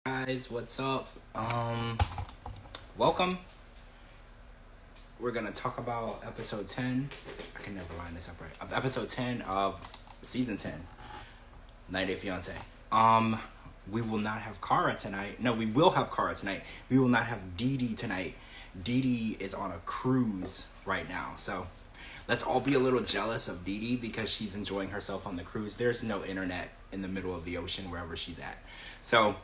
Guys, what's up? Welcome. We're gonna talk about episode 10. I can never line this up right. Of episode 10 of season 10, 90 Day Fiance. We will not have Kara tonight. No, we will have Kara tonight. We will not have Dee Dee tonight. Dee Dee is on a cruise right now, so let's all be a little jealous of Dee Dee because she's enjoying herself on the cruise. There's no internet in the middle of the ocean wherever she's at, so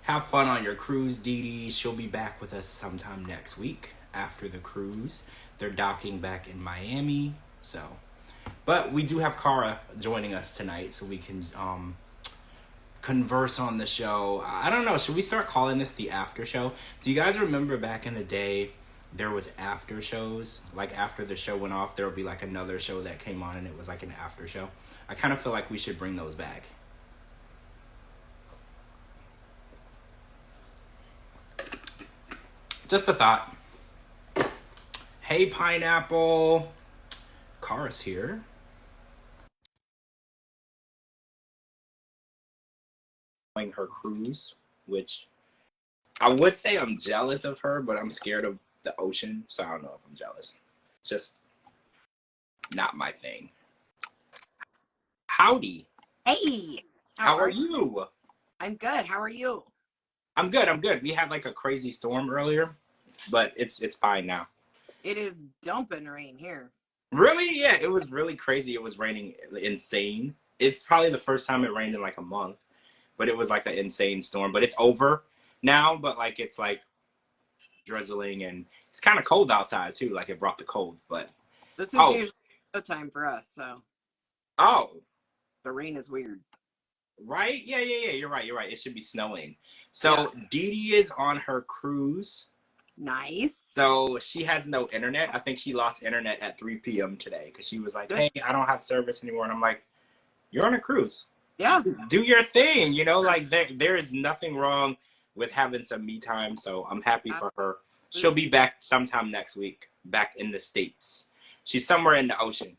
have fun on your cruise, Dee Dee. She'll be back with us sometime next week after the cruise. They're docking back in Miami, so. But we do have Kara joining us tonight, so we can converse on the show. I don't know, should we start calling this the after show? Do you guys remember back in the day, there was after shows? Like after the show went off, there would be like another show that came on and it was like an after show. I kind of feel like we should bring those back. Just a thought. Hey, Pineapple. Kara's here. Her cruise, which I would say I'm jealous of her, but I'm scared of the ocean, so I don't know if I'm jealous. Just not my thing. Howdy. Hey. How are you? I'm good. How are you? I'm good. We had like a crazy storm earlier, but it's fine now. It is dumping rain here. Really? Yeah, it was really crazy. It was raining insane. It's probably the first time it rained in like a month, but it was like an insane storm. But it's over now, but like it's like drizzling and it's kind of cold outside too. Like it brought the cold, but this is usually no time for us, so the rain is weird. Right? Yeah. You're right. It should be snowing. So Dee Dee is on her cruise. Nice. So she has no internet. I think she lost internet at 3 p.m. today because she was like, hey, I don't have service anymore. And I'm like, you're on a cruise. Yeah. Do your thing. You know, like there is nothing wrong with having some me time. So I'm happy for her. She'll be back sometime next week, back in the States. She's somewhere in the ocean.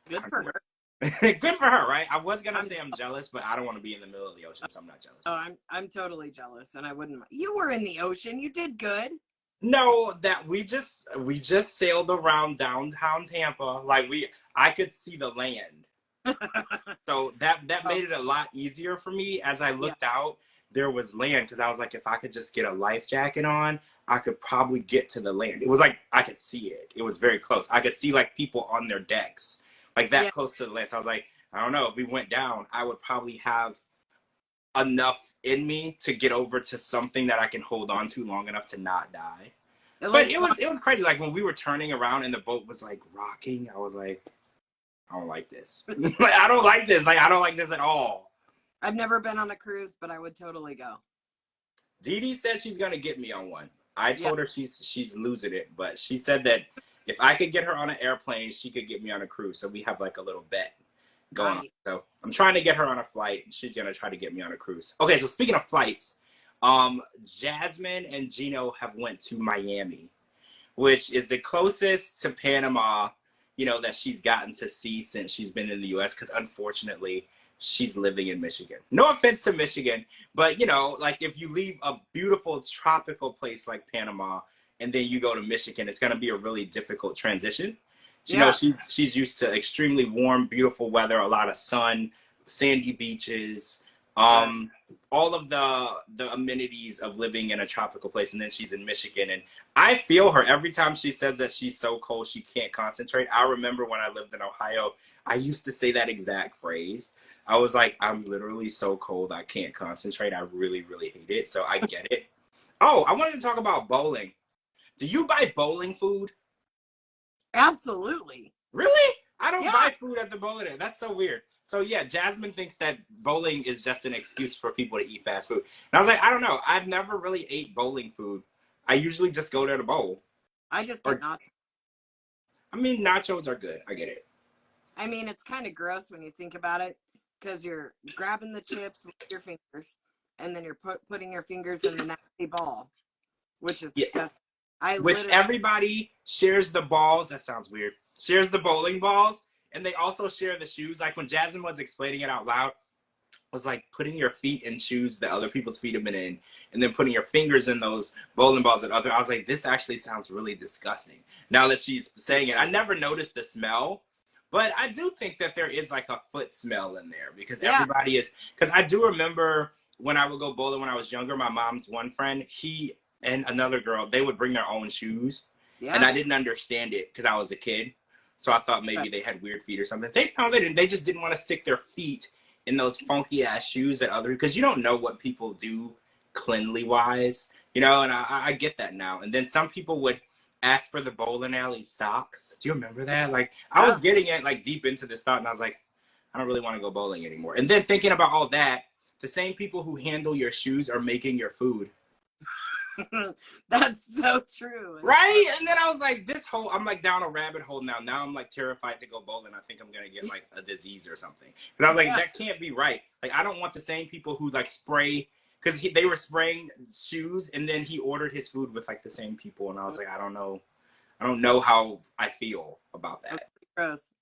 Good for her. Good for her, right? I was going to say I'm jealous, but I don't want to be in the middle of the ocean, so I'm not jealous. Oh, I'm totally jealous, and I wouldn't. You were in the ocean. You did good. No, that we just sailed around downtown Tampa. Like I could see the land. So that made it a lot easier for me. As I looked out, there was land because I was like, if I could just get a life jacket on, I could probably get to the land. It was like I could see it. It was very close. I could see like people on their decks, like that close to the land. So I was like, I don't know, if we went down, I would probably have enough in me to get over to something that I can hold on to long enough to not die. But it was crazy. Like when we were turning around and the boat was like rocking, I was like, I don't like this. Like, I don't like this. Like I don't like this at all. I've never been on a cruise, but I would totally go. Dee Dee said she's gonna get me on one. I told her she's losing it, but she said that if I could get her on an airplane, she could get me on a cruise. So we have like a little bet going on. So I'm trying to get her on a flight. She's gonna try to get me on a cruise. Okay, so speaking of flights, Jasmine and Gino have went to Miami, which is the closest to Panama, you know, that she's gotten to see since she's been in the U.S. Because unfortunately, she's living in Michigan. No offense to Michigan, but you know, like if you leave a beautiful tropical place like Panama and then you go to Michigan, it's gonna be a really difficult transition. You know, she's used to extremely warm, beautiful weather, a lot of sun, sandy beaches, all of the amenities of living in a tropical place, and then she's in Michigan. And I feel her every time she says that she's so cold she can't concentrate. I remember when I lived in Ohio, I used to say that exact phrase. I was like, I'm literally so cold I can't concentrate. I really, really hate it. So I get it. Oh, I wanted to talk about bowling. Do you buy bowling food? Absolutely. Really? I don't buy food at the bowling alley. That's so weird. So yeah, Jasmine thinks that bowling is just an excuse for people to eat fast food. And I was like, I don't know. I've never really ate bowling food. I usually just go there to bowl. I just get nachos. I mean, nachos are good. I get it. I mean, it's kind of gross when you think about it, because you're grabbing the chips with your fingers, and then you're putting your fingers in the nasty ball, which is disgusting. Which everybody shares the balls. That sounds weird. Shares the bowling balls, and they also share the shoes. Like when Jasmine was explaining it out loud, was like putting your feet in shoes that other people's feet have been in, and then putting your fingers in those bowling balls that other. I was like, this actually sounds really disgusting. Now that she's saying it, I never noticed the smell, but I do think that there is like a foot smell in there because everybody is. Because I do remember when I would go bowling when I was younger, my mom's one friend, he and another girl, they would bring their own shoes, and I didn't understand it because I was a kid. So I thought maybe they had weird feet or something. No, they didn't. They just didn't want to stick their feet in those funky ass shoes that other, because you don't know what people do cleanly wise, you know, and I get that now. And then some people would ask for the bowling alley socks. Do you remember that? Like I was getting it like deep into this thought, and I was like, I don't really want to go bowling anymore. And then thinking about all that, the same people who handle your shoes are making your food. That's so true. Right? And then I was like, I'm like down a rabbit hole now. Now I'm like terrified to go bowling. I think I'm going to get like a disease or something. Because I was like, that can't be right. Like, I don't want the same people who like spray, because they were spraying shoes, and then he ordered his food with like the same people. And I was like, I don't know how I feel about that. That's gross.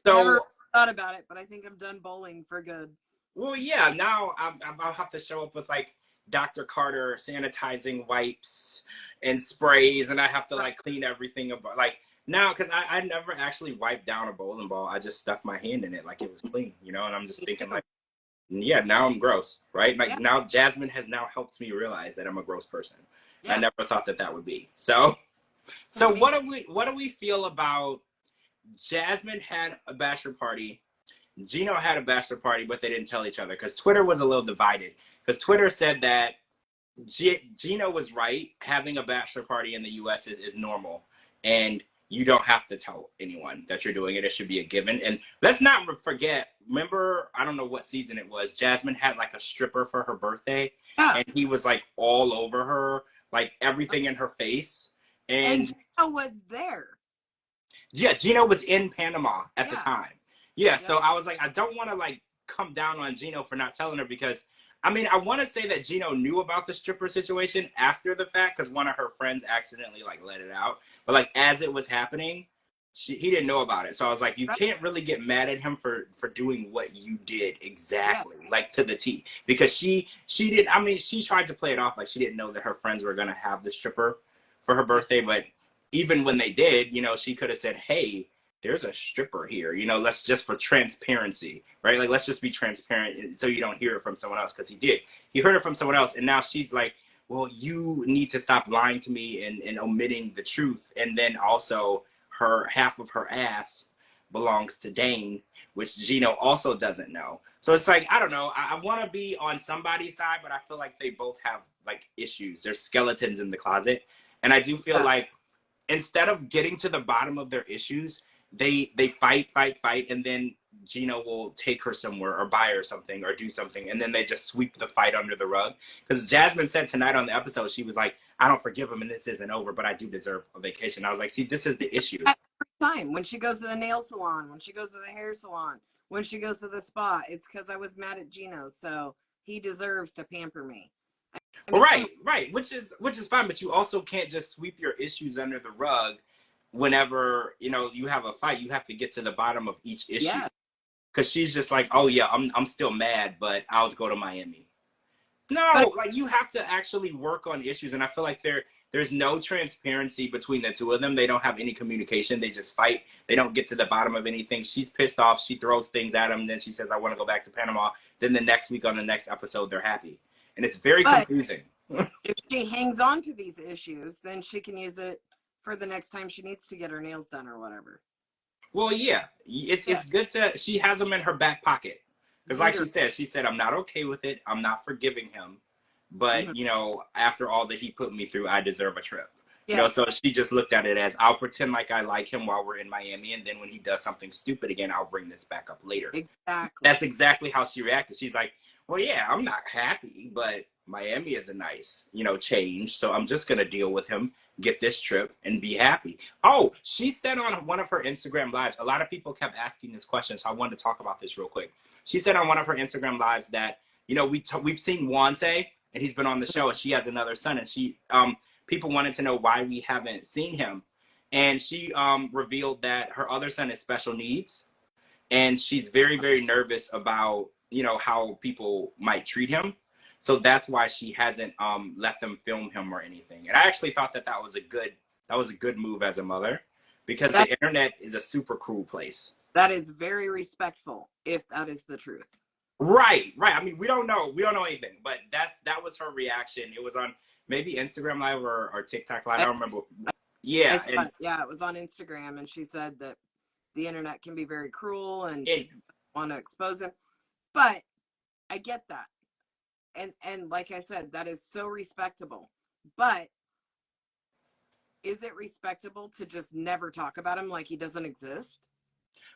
So, never thought about it, but I think I'm done bowling for good. Well, yeah, now I'll have to show up with like Dr. Carter sanitizing wipes and sprays, and I have to like clean everything about like now, because I never actually wiped down a bowling ball. I just stuck my hand in it like it was clean, you know, and I'm just thinking like, yeah, now I'm gross, right? Like now Jasmine has now helped me realize that I'm a gross person. I never thought that would be. So what do we feel about Jasmine had a bachelor party, Gino had a bachelor party, but they didn't tell each other because Twitter was a little divided. Because Twitter said that Gino was right. Having a bachelor party in the U.S. is normal, and you don't have to tell anyone that you're doing it. It should be a given. And let's not forget, remember, I don't know what season it was, Jasmine had like a stripper for her birthday, and he was like all over her, like everything in her face. And Gino was there. Yeah, Gino was in Panama at the time. Yeah, so I was like, I don't want to like come down on Gino for not telling her, because I mean, I want to say that Gino knew about the stripper situation after the fact because one of her friends accidentally like let it out. But like as it was happening, he didn't know about it. So I was like, you can't really get mad at him for doing what you did exactly, like to the T. Because she did. I mean, she tried to play it off like she didn't know that her friends were gonna have the stripper for her birthday. But even when they did, you know, she could have said, hey, there's a stripper here, you know, let's just for transparency, right? Like, let's just be transparent so you don't hear it from someone else, because he heard it from someone else. And now she's like, well, you need to stop lying to me and omitting the truth. And then also half of her ass belongs to Dane, which Gino also doesn't know. So it's like, I don't know. I want to be on somebody's side, but I feel like they both have like issues. There's skeletons in the closet. And I do feel like instead of getting to the bottom of their issues, they fight, and then Gino will take her somewhere or buy her something or do something, and then they just sweep the fight under the rug. Because Jasmine said tonight on the episode, she was like, I don't forgive him and this isn't over, but I do deserve a vacation. I was like, see, this is the issue. Every time when she goes to the nail salon, when she goes to the hair salon, when she goes to the spa, it's because I was mad at Gino, so he deserves to pamper me. I mean, right, which is fine, but you also can't just sweep your issues under the rug. Whenever, you know, you have a fight, you have to get to the bottom of each issue. Because she's just like, oh yeah, I'm still mad, but I'll go to Miami. No, like you have to actually work on issues, and I feel like there's no transparency between the two of them. They don't have any communication. They just fight. They don't get to the bottom of anything. She's pissed off. She throws things at him. Then she says, I want to go back to Panama. Then the next week on the next episode, they're happy. And it's very confusing. If she hangs on to these issues, then she can use it for the next time she needs to get her nails done or whatever. Well, yeah, it's good she has them in her back pocket. Because like she said, I'm not okay with it. I'm not forgiving him. But, you know, after all that he put me through, I deserve a trip. You know, so she just looked at it as, I'll pretend like I like him while we're in Miami, and then when he does something stupid again, I'll bring this back up later. Exactly. That's exactly how she reacted. She's like, well, yeah, I'm not happy, but Miami is a nice, you know, change. So I'm just going to deal with him, get this trip, and be happy. Oh, she said on one of her Instagram lives, a lot of people kept asking this question, so I wanted to talk about this real quick. She said on one of her Instagram lives that, you know, we've seen Fiance, and he's been on the show, and she has another son, and she people wanted to know why we haven't seen him. And she revealed that her other son is special needs, and she's very, very nervous about you know, how people might treat him. So that's why she hasn't let them film him or anything. And I actually thought that that was a good move as a mother, because That the internet is a super cruel place. that is very respectful, if that is the truth. Right, right. I mean, we don't know anything, but that was her reaction. It was on maybe Instagram Live or TikTok Live. I don't remember. I Yeah, saw and it. Yeah, it was on Instagram, and she said that the internet can be very cruel, and she it, doesn't want to expose him. But I get that, and like I said, that is so respectable. But is it respectable to just never talk about him like he doesn't exist?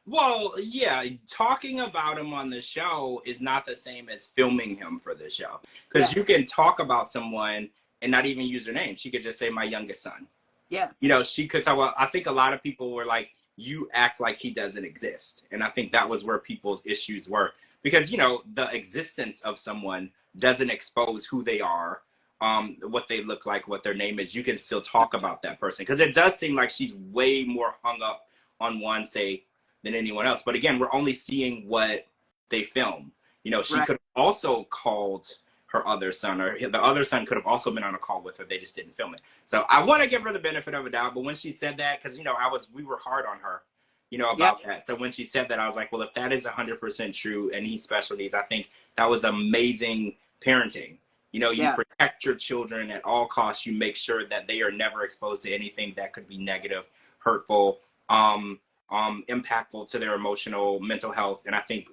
well, yeah, talking about him on the show is not the same as filming him for the show, because you Yes. can talk about someone and not even use their name. She could just say my youngest son. You Yes. know, she could talk about, I think a lot of people were like, you act like he doesn't exist. And I think that was where people's issues were. Because, you know, the existence of someone doesn't expose who they are, what they look like, what their name is. You can still talk about that person. Because it does seem like she's way more hung up on one, say, than anyone else. But again, we're only seeing what they film. You know, she Right. could have also called her other son, or the other son could have also been on a call with her. They just didn't film it. So I want to give her the benefit of a doubt. But when she said that, because, you know, we were hard on her, you know, Yep. about that. So when she said that, I was like, well, if that is 100% true and he's special needs, I think that was amazing parenting. You know, you Yeah. protect your children at all costs. You make sure that they are never exposed to anything that could be negative, hurtful, impactful to their emotional, mental health. And I think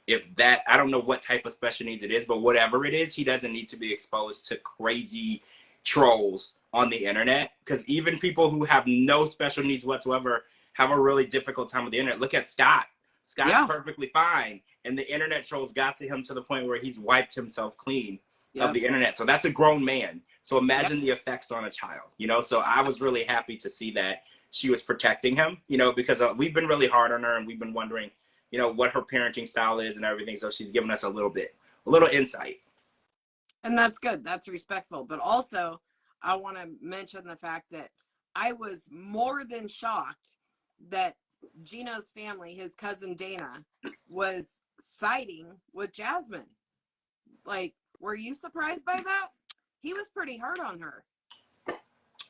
if that, I don't know what type of special needs it is, but whatever it is, he doesn't need to be exposed to crazy trolls on the internet, because even people who have no special needs whatsoever have a really difficult time with the internet. Look at Scott. Scott's Yeah. perfectly fine, and the internet trolls got to him to the point where he's wiped himself clean of Yep. the internet. So that's a grown man. So Yep. imagine the effects on a child, you know? So I was really happy to see that she was protecting him, you know, because we've been really hard on her, and we've been wondering, you know, what her parenting style is and everything. So she's given us a little insight. And that's good. That's respectful. But also, I want to mention the fact that I was more than shocked that Gino's family, his cousin Dana, was siding with Jasmine. Like, were you surprised by that? He was pretty hard on her.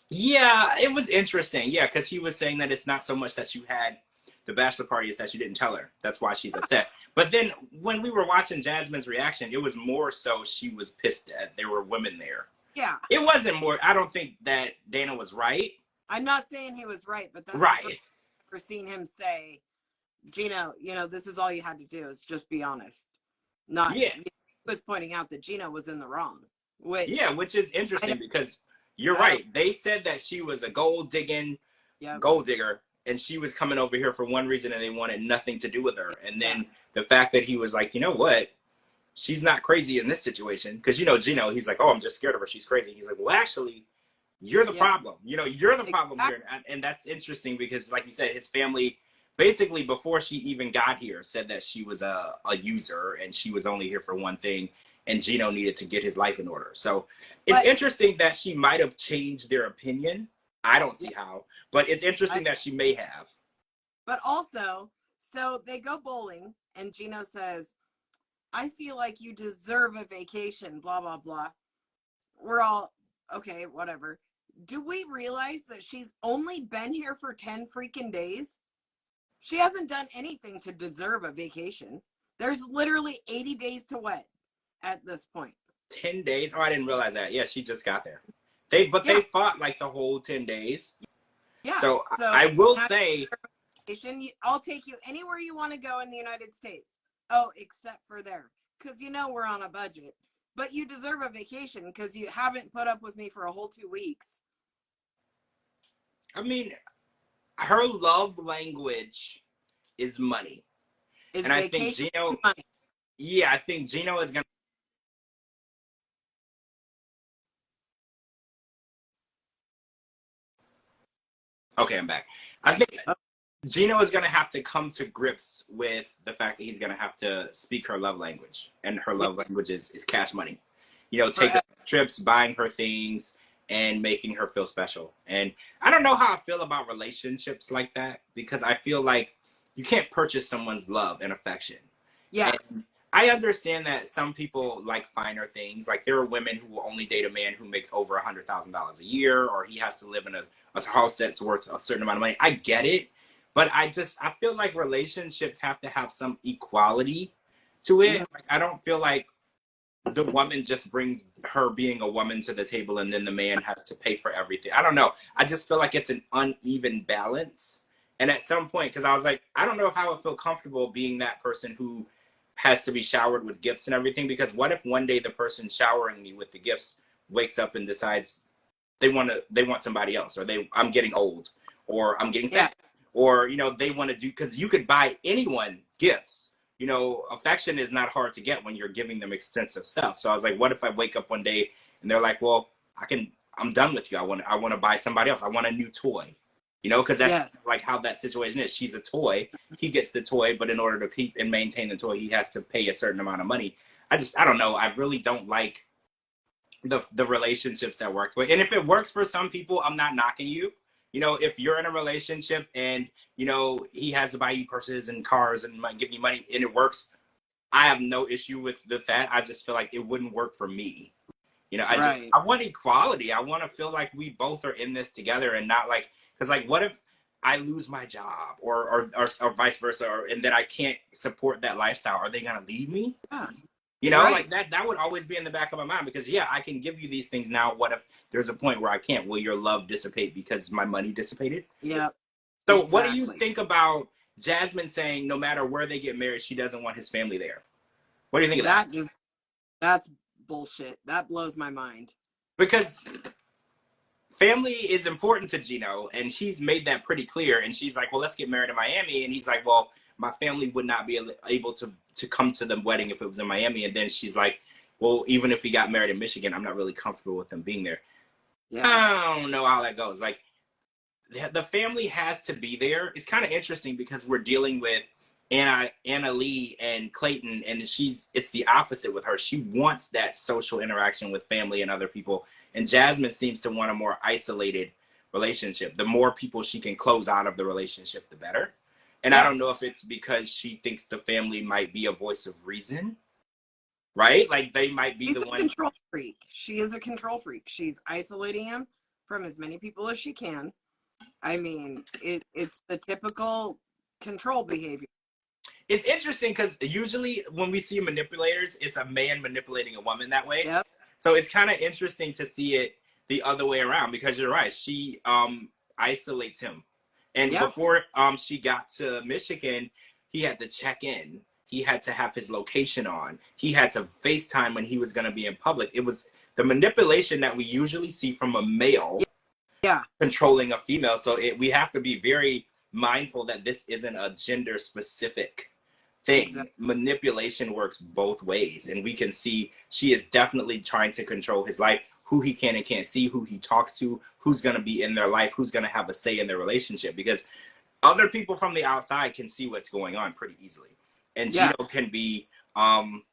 Yeah, it was interesting. Yeah, because he was saying that it's not so much that you had the bachelor party, it's that you didn't tell her. That's why she's upset. But then when we were watching Jasmine's reaction, it was more so she was pissed that there were women there. Yeah. It wasn't more, I don't think that Dana was right. I'm not saying he was right, but that's the first Right. time I've ever seen him say, Gino, you know, this is all you had to do is just be honest. Not, Yeah. he was pointing out that Gino was in the wrong, which, Yeah, which is interesting because you're I don't, right. They said that she was a gold yeah, digger, and she was coming over here for one reason, and they wanted nothing to do with her. And yeah, then the fact that he was like, you know what? She's not crazy in this situation. Because, you know, Gino, he's like, oh, I'm just scared of her. She's crazy. He's like, well, actually, you're the yeah, problem. You know, you're the problem exactly. here. And that's interesting because, like you said, his family, basically, before she even got here, said that she was a user and she was only here for one thing. And Gino needed to get his life in order. So it's But, interesting that she might have changed their opinion. I don't yeah, see how, but it's I, interesting that she may have. but also, so they go bowling, and Gino says, I feel like you deserve a vacation, blah, blah, blah. We're all, okay, whatever. Do we realize that she's only been here for 10 freaking days? She hasn't done anything to deserve a vacation. There's literally 80 days to wed at this point. 10 days? Oh, I didn't realize that. Yeah, she just got there. But Yeah, they fought like the whole 10 days. yeah. So So I will now say, vacation, I'll take you anywhere you want to go in the United States. Oh, except for there. Because you know we're on a budget. But you deserve a vacation because you haven't put up with me for a whole 2 weeks. I mean, her love language is money. Is And I think vacation Gino, money? yeah, I think Gino is going to, okay, I'm back. I think Oh, Gino is going to have to come to grips with the fact that he's going to have to speak her love language. And her yeah, love language is cash money. You know, take forever. her trips, buying her things, and making her feel special. And I don't know how I feel about relationships like that, because I feel like you can't purchase someone's love and affection. Yeah, And I understand that some people like finer things. Like there are women who will only date a man who makes over $100,000 a year, or he has to live in a house that's worth a certain amount of money. I get it, but I feel like relationships have to have some equality to Mhm. it. Like I don't feel like the woman just brings her being a woman to the table and then the man has to pay for everything. I don't know. I just feel like it's an uneven balance. And at some point, because I was like, I don't know if I would feel comfortable being that person who has to be showered with gifts and everything. Because what if one day the person showering me with the gifts wakes up and decides they want somebody else, or I'm getting old, or I'm getting Yeah. fat, or they want to do, because you could buy anyone gifts. Affection is not hard to get when you're giving them expensive stuff. So I was like, what if I wake up one day and they're like, well, I'm done with you. I want to buy somebody else. I want a new toy. Because that's Yes. like how that situation is. She's a toy. He gets the toy, but in order to keep and maintain the toy, he has to pay a certain amount of money. I don't know. I really don't like the relationships that work. And if it works for some people, I'm not knocking you. If you're in a relationship and he has to buy you purses and cars and might give you money and it works, I have no issue with that. I just feel like it wouldn't work for me. Right. I want equality. I want to feel like we both are in this together, and not like, because like what if I lose my job, or vice versa, and then I can't support that lifestyle? Are they gonna leave me? Yeah. Like Right. that would always be in the back of my mind, because yeah, I can give you these things now. What if there's a point where I can't? Will your love dissipate because my money dissipated? Yeah. So what do you Exactly. think about Jasmine saying no matter where they get married, she doesn't want his family there? What do you think of that? That's bullshit. That blows my mind. Because family is important to Gino, and she's made that pretty clear. And she's like, well, let's get married in Miami. And he's like, well, my family would not be able to come to the wedding if it was in Miami. And then she's like, well, even if we got married in Michigan, I'm not really comfortable with them being there. Yeah. I don't know how that goes. Like, the family has to be there. It's kind of interesting because we're dealing with Anna Lee and Clayton, and it's the opposite with her. She wants that social interaction with family and other people, and Jasmine seems to want a more isolated relationship. The more people she can close out of the relationship, the better. And I Yeah. don't know if it's because she thinks the family might be a voice of reason, right? Like they might be She's the a one. control freak. She is a control freak. She's isolating him from as many people as she can. I mean, it's the typical control behavior. It's interesting because usually when we see manipulators, it's a man manipulating a woman that way. Yep. So it's kind of interesting to see it the other way around, because you're right. She isolates him, and Yep. before she got to Michigan, he had to check in. He had to have his location on. He had to FaceTime when he was going to be in public. It was the manipulation that we usually see from a male Yeah. controlling a female. So we have to be very mindful that this isn't a gender specific thing. Exactly. Manipulation works both ways, and we can see she is definitely trying to control his life, who he can and can't see, who he talks to, who's going to be in their life, who's going to have a say in their relationship, because other people from the outside can see what's going on pretty easily. And Yeah. Gino can be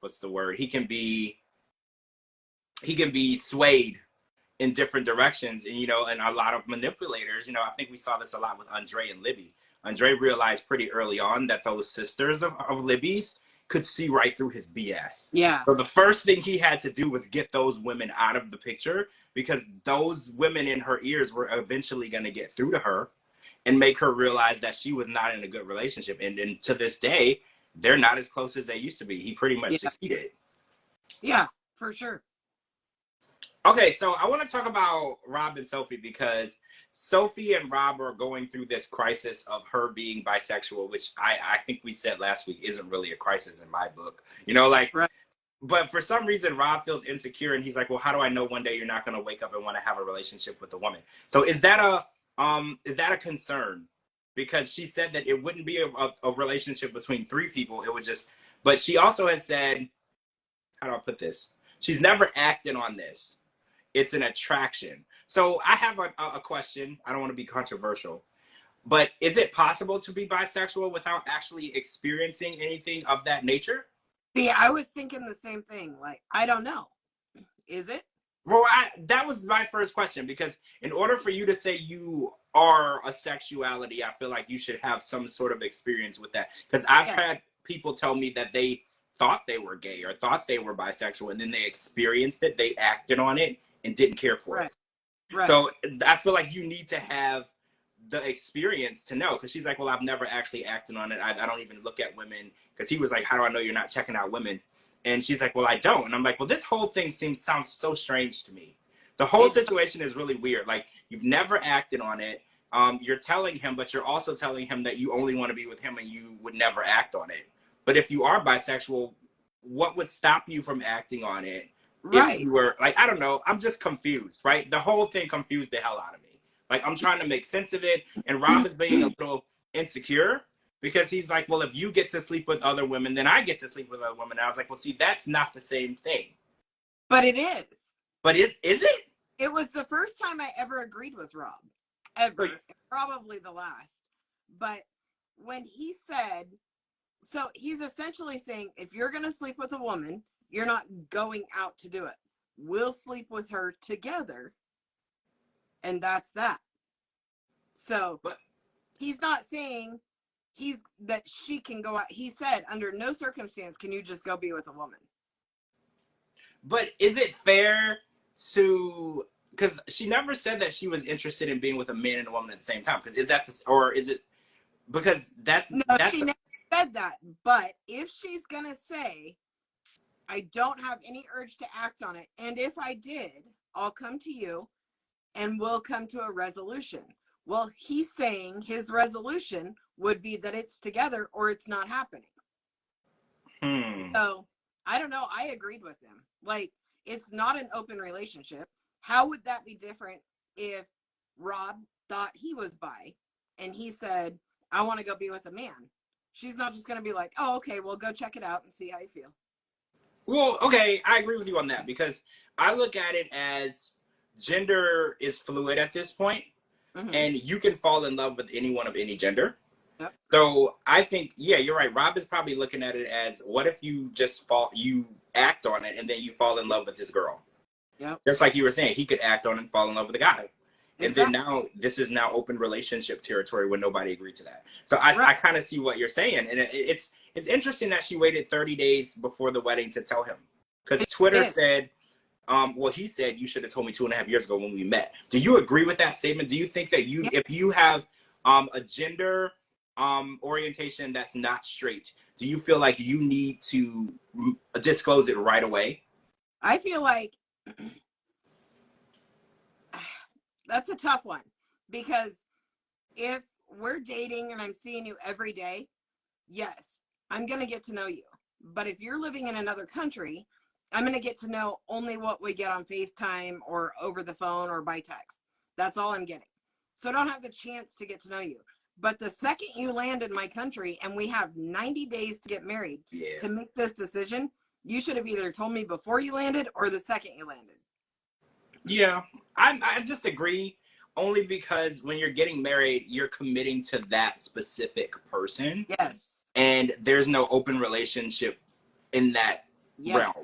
what's the word, he can be swayed in different directions. And a lot of manipulators, I think we saw this a lot with Andre and Libby. Andre realized pretty early on that those sisters of Libby's could see right through his BS. Yeah. So the first thing he had to do was get those women out of the picture, because those women in her ears were eventually going to get through to her and make her realize that she was not in a good relationship. And to this day, they're not as close as they used to be. He pretty much Yeah. succeeded. Yeah. For sure. Okay, so I want to talk about Rob and Sophie, because Sophie and Rob are going through this crisis of her being bisexual, which I think we said last week isn't really a crisis in my book. Like, Right. but for some reason, Rob feels insecure, and he's like, well, how do I know one day you're not going to wake up and want to have a relationship with a woman? So is that a concern? Because she said that it wouldn't be a relationship between three people. It would just, but she also has said, how do I put this? She's never acted on this. It's an attraction. So I have a question. I don't want to be controversial, but is it possible to be bisexual without actually experiencing anything of that nature? See, I was thinking the same thing. Like, I don't know. Is it? Well, that was my first question, because in order for you to say you are a sexuality, I feel like you should have some sort of experience with that. Because I've Yeah. had people tell me that they thought they were gay or thought they were bisexual, and then they experienced it, they acted on it and didn't care for Right. it. Right. So I feel like you need to have the experience to know, because she's like, well, I've never actually acted on it. I don't even look at women, because he was like, how do I know you're not checking out women? And she's like, well, I don't. And I'm like, well, this whole thing sounds so strange to me. The whole situation is really weird. Like, you've never acted on it. You're telling him, but you're also telling him that you only want to be with him and you would never act on it. But if you are bisexual, what would stop you from acting on it? If you were like, I don't know, I'm just confused, right? The whole thing confused the hell out of me. Like, I'm trying to make sense of it, and Rob is being a little insecure, because he's like, well, if you get to sleep with other women, then I get to sleep with other women. And I was like, well, see, that's not the same thing. But it is. But is it? It was the first time I ever agreed with Rob. Ever. Probably the last. But when he said, so he's essentially saying, if you're going to sleep with a woman, you're not going out to do it. We'll sleep with her together. And that's that. So but he's not saying that she can go out. He said, under no circumstance can you just go be with a woman. But is it fair to, because she never said that she was interested in being with a man and a woman at the same time. Because is that this, or is it, because that's she never said that. But if she's gonna say, I don't have any urge to act on it, and if I did, I'll come to you and we'll come to a resolution. Well, he's saying his resolution would be that it's together or it's not happening. So I don't know. I agreed with him. Like, it's not an open relationship. How would that be different if Rob thought he was bi and he said, I want to go be with a man? She's not just going to be like, oh, okay, well, go check it out and see how you feel. Well, okay, I agree with you on that, because I look at it as gender is fluid at this point, and you can fall in love with anyone of any gender. Yep. So I think, yeah, you're right. Rob is probably looking at it as, what if you just you act on it and then you fall in love with this girl? Yep. Just like you were saying, he could act on it and fall in love with a guy. Exactly. And then now this is now open relationship territory when nobody agreed to that. So I kind of see what you're saying. And it's interesting that she waited 30 days before the wedding to tell him. Because Twitter said, well, he said, you should have told me 2.5 years ago when we met. Do you agree with that statement? Do you think that if you have a gender orientation that's not straight, do you feel like you need to disclose it right away? I feel like that's a tough one, because if we're dating and I'm seeing you every day, yes, I'm going to get to know you. But if you're living in another country, I'm going to get to know only what we get on FaceTime or over the phone or by text. That's all I'm getting. So I don't have the chance to get to know you. But the second you land in my country and we have 90 days to get married to make this decision, you should have either told me before you landed or the second you landed. Yeah, I just agree, only because when you're getting married, you're committing to that specific person. Yes. And there's no open relationship in that realm.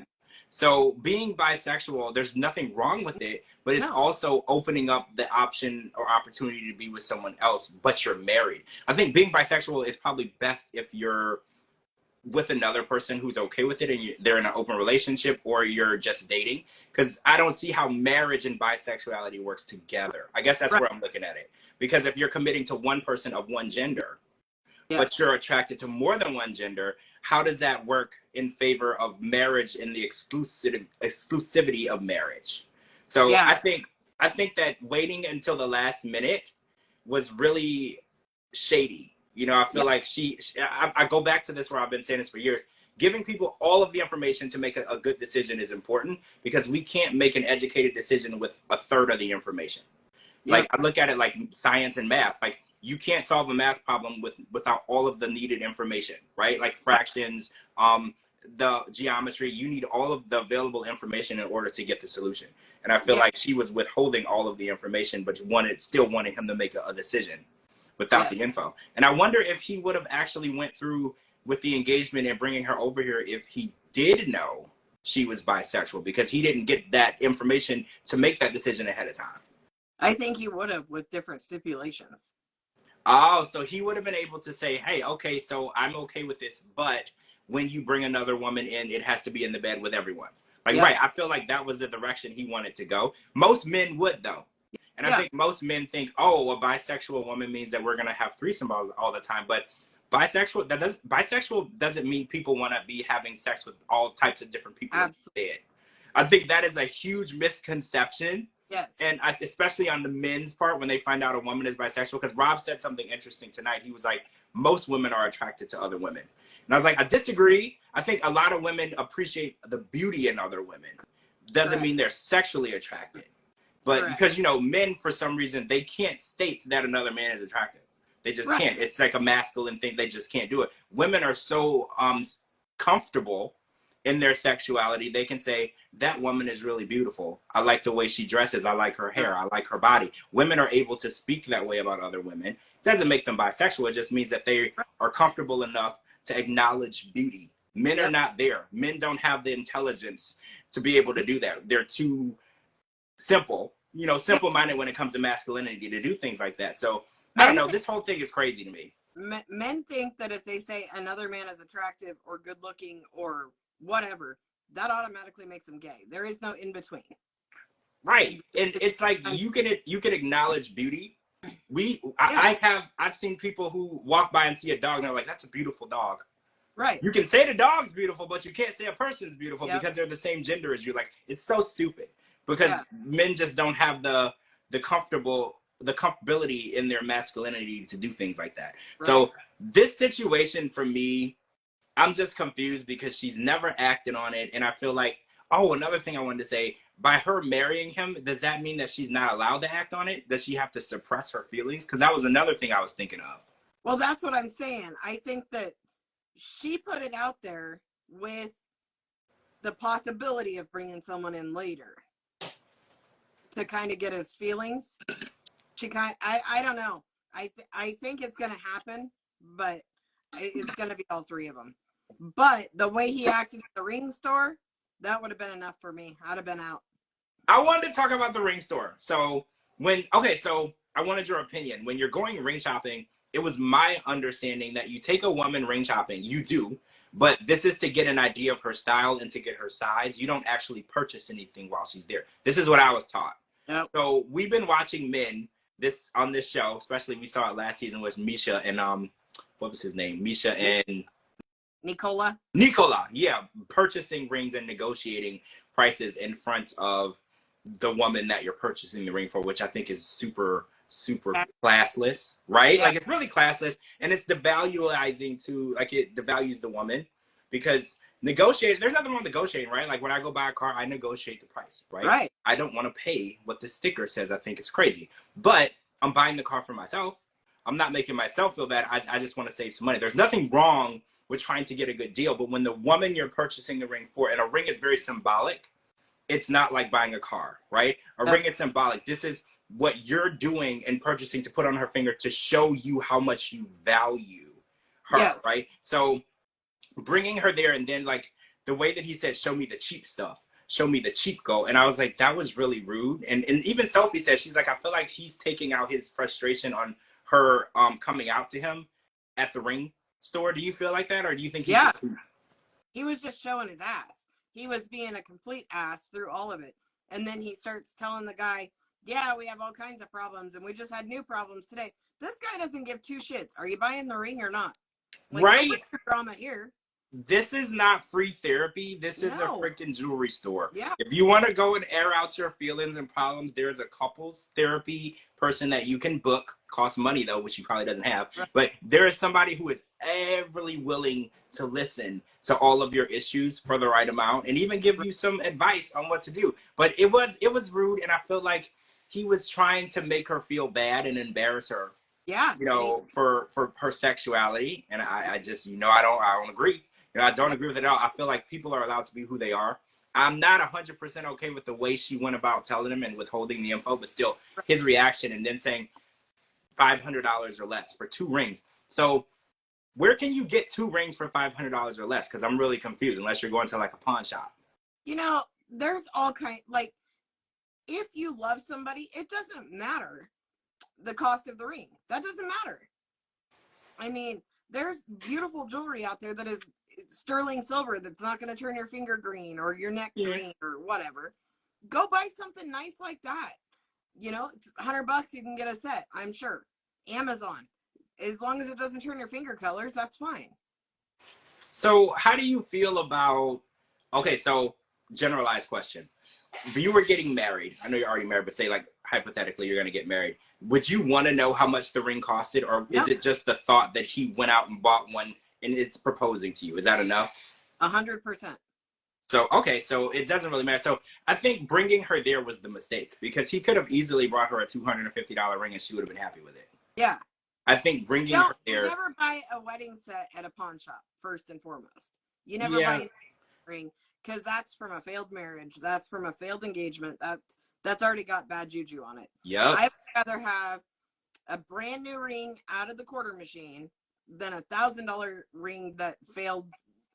So being bisexual, there's nothing wrong with it, but it's also opening up the option or opportunity to be with someone else, but you're married. I think being bisexual is probably best if you're with another person who's okay with it and they're in an open relationship, or you're just dating, because I don't see how marriage and bisexuality works together. I guess that's where I'm looking at it, because if you're committing to one person of one gender, but you're attracted to more than one gender, how does that work in favor of marriage and the exclusivity of marriage? So I think that waiting until the last minute was really shady. You know, I feel like I go back to this where I've been saying this for years. Giving people all of the information to make a good decision is important, because we can't make an educated decision with a third of the information. Like, I look at it like science and math. Like, you can't solve a math problem without all of the needed information, right? Like fractions, the geometry, you need all of the available information in order to get the solution. And I feel like she was withholding all of the information, but still wanted him to make a decision without the info. And I wonder if he would have actually went through with the engagement and bringing her over here if he did know she was bisexual, because he didn't get that information to make that decision ahead of time. I think he would have, with different stipulations. Oh, so he would have been able to say, hey, okay, so I'm okay with this, but when you bring another woman in, it has to be in the bed with everyone. Like, Yep. right, I feel like that was the direction he wanted to go. Most men would, though. And I Yeah. think most men think, oh, a bisexual woman means that we're going to have threesome all the time. But bisexual doesn't mean people want to be having sex with all types of different people Absolutely. in bed. I think that is a huge misconception. Yes. And especially on the men's part, when they find out a woman is bisexual, because Rob said something interesting tonight. He was like, most women are attracted to other women. And I was like, I disagree. I think a lot of women appreciate the beauty in other women. Doesn't Correct. mean they're sexually attracted. But Correct. because, you know, men, for some reason, they can't state that another man is attractive. They just Right. can't. It's like a masculine thing. They just can't do it. Women are so comfortable in their sexuality. They can say, that woman is really beautiful. I like the way she dresses. I like her hair. I like her body. Women are able to speak that way about other women. It doesn't make them bisexual. It just means that they are comfortable enough to acknowledge beauty. Men are not there. Men don't have the intelligence to be able to do that. They're too simple, you know, simple-minded when it comes to masculinity to do things like that. So I don't know. This whole thing is crazy to me. Men think that if they say another man is attractive or good looking or whatever, that automatically makes them gay. There is no in between. Right. And it's like you can acknowledge beauty. I've seen people who walk by and see a dog and they're like, that's a beautiful dog. Right. You can say the dog's beautiful, but you can't say a person's beautiful because they're the same gender as you. Like, it's so stupid because men just don't have the comfortability in their masculinity to do things like that. Right. So this situation for me, I'm just confused because she's never acted on it. And I feel like, oh, another thing I wanted to say, by her marrying him, does that mean that she's not allowed to act on it? Does she have to suppress her feelings? Because that was another thing I was thinking of. Well, that's what I'm saying. I think that she put it out there with the possibility of bringing someone in later to kind of get his feelings. I don't know. I think it's going to happen, but it's going to be all three of them. But the way he acted at the ring store, that would have been enough for me. I'd have been out. I wanted to talk about the ring store. So I wanted your opinion. When you're going ring shopping, it was my understanding that you take a woman ring shopping. You do, but this is to get an idea of her style and to get her size. You don't actually purchase anything while she's there. This is what I was taught. Yep. So we've been watching men on this show, especially we saw it last season, was Misha and what was his name? Misha and Nicola, yeah, purchasing rings and negotiating prices in front of the woman that you're purchasing the ring for, which I think is super classless, right? Yeah. Like, it's really classless, and it's devaluing it devalues the woman because there's nothing wrong with negotiating, right? Like, when I go buy a car, I negotiate the price, right? Right. I don't want to pay what the sticker says. I think it's crazy, but I'm buying the car for myself. I'm not making myself feel bad. I just want to save some money. There's nothing wrong with trying to get a good deal, but when the woman you're purchasing the ring for, and a ring is very symbolic, it's not like buying a car, right? A ring is symbolic. This is what you're doing and purchasing to put on her finger to show you how much you value her, right? So bringing her there, and then like the way that he said, show me the cheap stuff, show me the cheap gold. And I was like, that was really rude. And even Sophie said, she's like, I feel like he's taking out his frustration on her coming out to him at the ring store. Do you feel like that, or do you think he was just showing his ass? He was being a complete ass through all of it. And then he starts telling the guy, yeah, we have all kinds of problems and we just had new problems today. This guy doesn't give two shits. Are you buying the ring or not? Like, right? Drama here. This is not free therapy. This is a freaking jewelry store. Yeah. If you want to go and air out your feelings and problems, there's a couples therapy person that you can book. Costs money though, which he probably doesn't have. Right. But there is somebody who is everly willing to listen to all of your issues for the right amount and even give you some advice on what to do. But it was rude, and I feel like he was trying to make her feel bad and embarrass her. Yeah. You know, for her sexuality, and I just, I don't agree. I don't agree with it at all. I feel like people are allowed to be who they are. I'm not 100% okay with the way she went about telling him and withholding the info, but still, his reaction and then saying $500 or less for 2 rings. So where can you get 2 rings for $500 or less? Because I'm really confused, unless you're going to like a pawn shop. There's all kinds, like, if you love somebody, it doesn't matter the cost of the ring. That doesn't matter. I mean, there's beautiful jewelry out there that is sterling silver that's not going to turn your finger green or your neck Yeah. green or whatever. Go buy something nice like that. You know, it's $100 you can get a set, I'm sure. Amazon. As long as it doesn't turn your finger colors, that's fine. So how do you feel about, okay, so generalized question. If you were getting married, I know you're already married, but say like hypothetically you're going to get married, would you want to know how much the ring costed, or No. is it just the thought that he went out and bought one and is proposing to you? Is that enough? 100%. So, okay, so it doesn't really matter. So I think bringing her there was the mistake, because he could have easily brought her a $250 ring and she would have been happy with it. Yeah. I think bringing her there. You never buy a wedding set at a pawn shop, first and foremost. You never Yeah. buy a ring, because that's from a failed marriage. That's from a failed engagement. That's already got bad juju on it. Yep. I would rather have a brand new ring out of the quarter machine than $1,000 ring that failed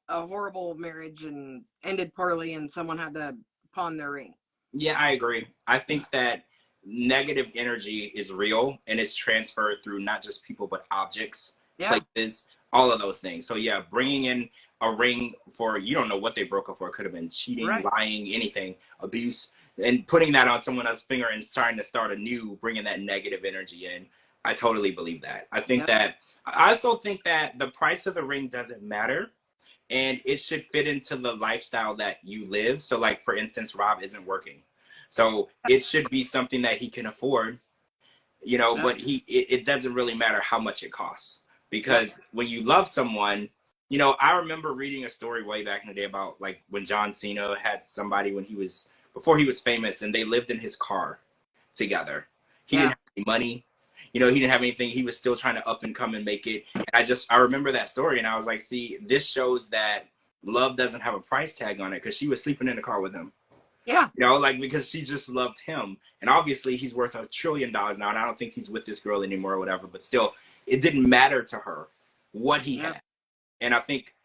a horrible marriage and ended poorly and someone had to pawn their ring. Yeah, I agree. I think that negative energy is real, and it's transferred through not just people but objects, places, all of those things. So yeah, bringing in a ring for, you don't know what they broke up for. It could have been cheating, lying, anything, abuse, and putting that on someone else's finger and starting to start anew, bringing that negative energy in. I totally believe that. I think that, I also think that the price of the ring doesn't matter, and it should fit into the lifestyle that you live. So like, for instance, Rob isn't working, so it should be something that he can afford, you know. But it doesn't really matter how much it costs, because when you love someone, you know, I remember reading a story way back in the day about like when John Cena had somebody when he was, before he was famous, and they lived in his car together. He didn't have any money. You know, he didn't have anything. He was still trying to up and come and make it. And I remember that story, and I was like, see, this shows that love doesn't have a price tag on it, because she was sleeping in the car with him. Yeah. You know, like, because she just loved him. And obviously he's worth $1 trillion now, and I don't think he's with this girl anymore or whatever, but still, it didn't matter to her what he had. And I think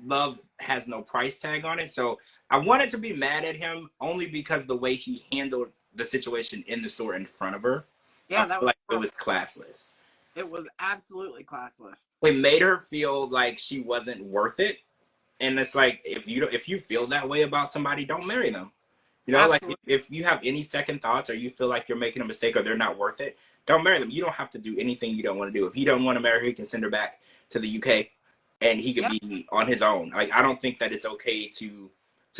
love has no price tag on it. So I wanted to be mad at him only because the way he handled the situation in the store in front of her. Yeah, I feel like it was classless. It was absolutely classless. It made her feel like she wasn't worth it. And it's like, if you feel that way about somebody, don't marry them. You know, like, if you have any second thoughts, or you feel like you're making a mistake or they're not worth it, don't marry them. You don't have to do anything you don't want to do. If he don't want to marry her, he can send her back to the UK and he could be on his own. Like, I don't think that it's okay to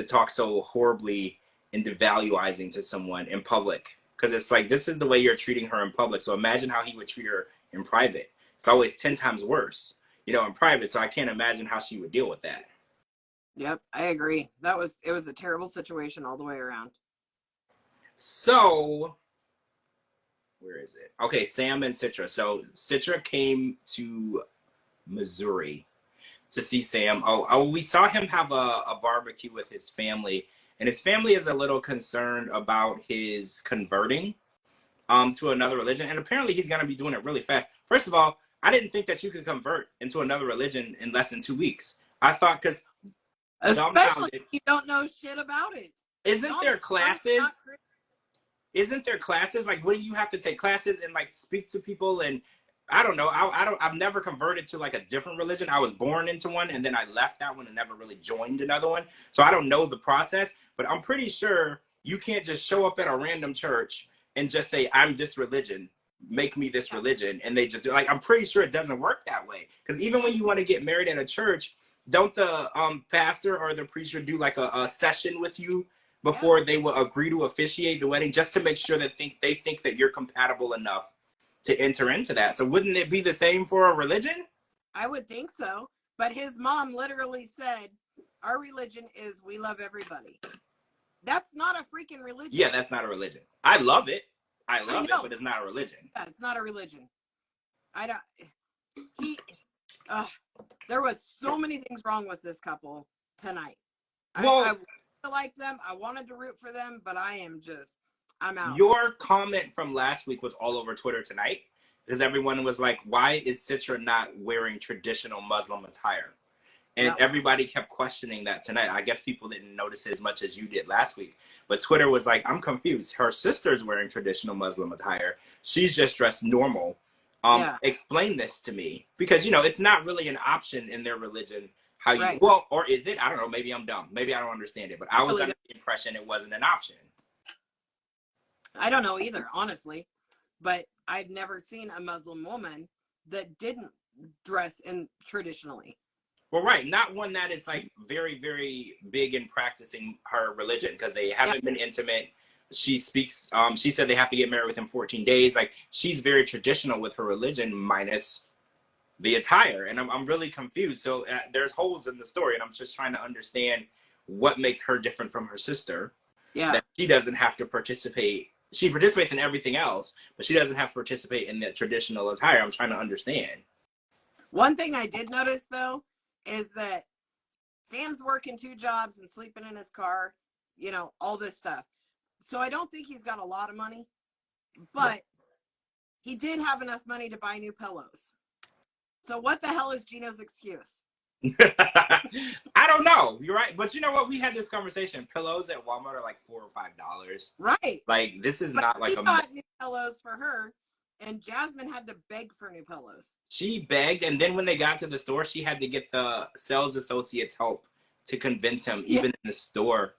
talk so horribly and devaluizing to someone in public, because it's like, this is the way you're treating her in public. So imagine how he would treat her in private. It's always 10 times worse, you know, in private. So I can't imagine how she would deal with that. Yep, I agree. It was a terrible situation all the way around. So, where is it? Okay, Sam and Citra. So Citra came to Missouri to see Sam. Oh, we saw him have a barbecue with his family, and his family is a little concerned about his converting to another religion, and apparently he's going to be doing it really fast. First of all, I didn't think that you could convert into another religion in less than 2 weeks. I thought, because especially if you don't know shit about it. Isn't there classes? Isn't there classes? Like, what do you have to take classes and like speak to people? And I don't know. I've never converted to like a different religion. I was born into one and then I left that one and never really joined another one. So I don't know the process, but I'm pretty sure you can't just show up at a random church and just say, I'm this religion, make me this religion. And they just do, like, I'm pretty sure it doesn't work that way. Because even when you want to get married in a church, don't the pastor or the preacher do like a session with you before they will agree to officiate the wedding, just to make sure that they think that you're compatible enough to enter into that? So wouldn't it be the same for a religion? I would think so. But his mom literally said, our religion is we love everybody. That's not a freaking religion. Yeah, that's not a religion. I love it. I love it, but it's not a religion. Yeah, it's not a religion. There was so many things wrong with this couple tonight. Well, I like them. I wanted to root for them, but I'm out. Your comment from last week was all over Twitter tonight, because everyone was like, why is Citra not wearing traditional Muslim attire? And everybody kept questioning that tonight. I guess people didn't notice it as much as you did last week. But Twitter was like, I'm confused. Her sister's wearing traditional Muslim attire. She's just dressed normal. Explain this to me. Because, you know, it's not really an option in their religion how you, Right. well, or is it? I don't know. Maybe I'm dumb. Maybe I don't understand it, but I was Really under don't. the impression it wasn't an option. I don't know either, honestly. But I've never seen a Muslim woman that didn't dress in traditionally. Well, right. Not one that is like very, very big in practicing her religion because they Yeah. haven't been intimate. She speaks, she said they have to get married within 14 days. Like she's very traditional with her religion minus the attire. And I'm really confused. So there's holes in the story. And I'm just trying to understand what makes her different from her sister. Yeah. That she doesn't have to participate. She participates in everything else, but she doesn't have to participate in the traditional attire. I'm trying to understand. One thing I did notice, though, is that Sam's working 2 jobs and sleeping in his car, you know, all this stuff. So I don't think he's got a lot of money, but he did have enough money to buy new pillows. So what the hell is Gino's excuse? I don't know. You're right. But you know what? We had this conversation. Pillows at Walmart are like $4 or $5. Right. Like this is But not like he got new pillows for her, and Jasmine had to beg for new pillows. She begged, and then when they got to the store, she had to get the sales associates help to convince him, even in the store,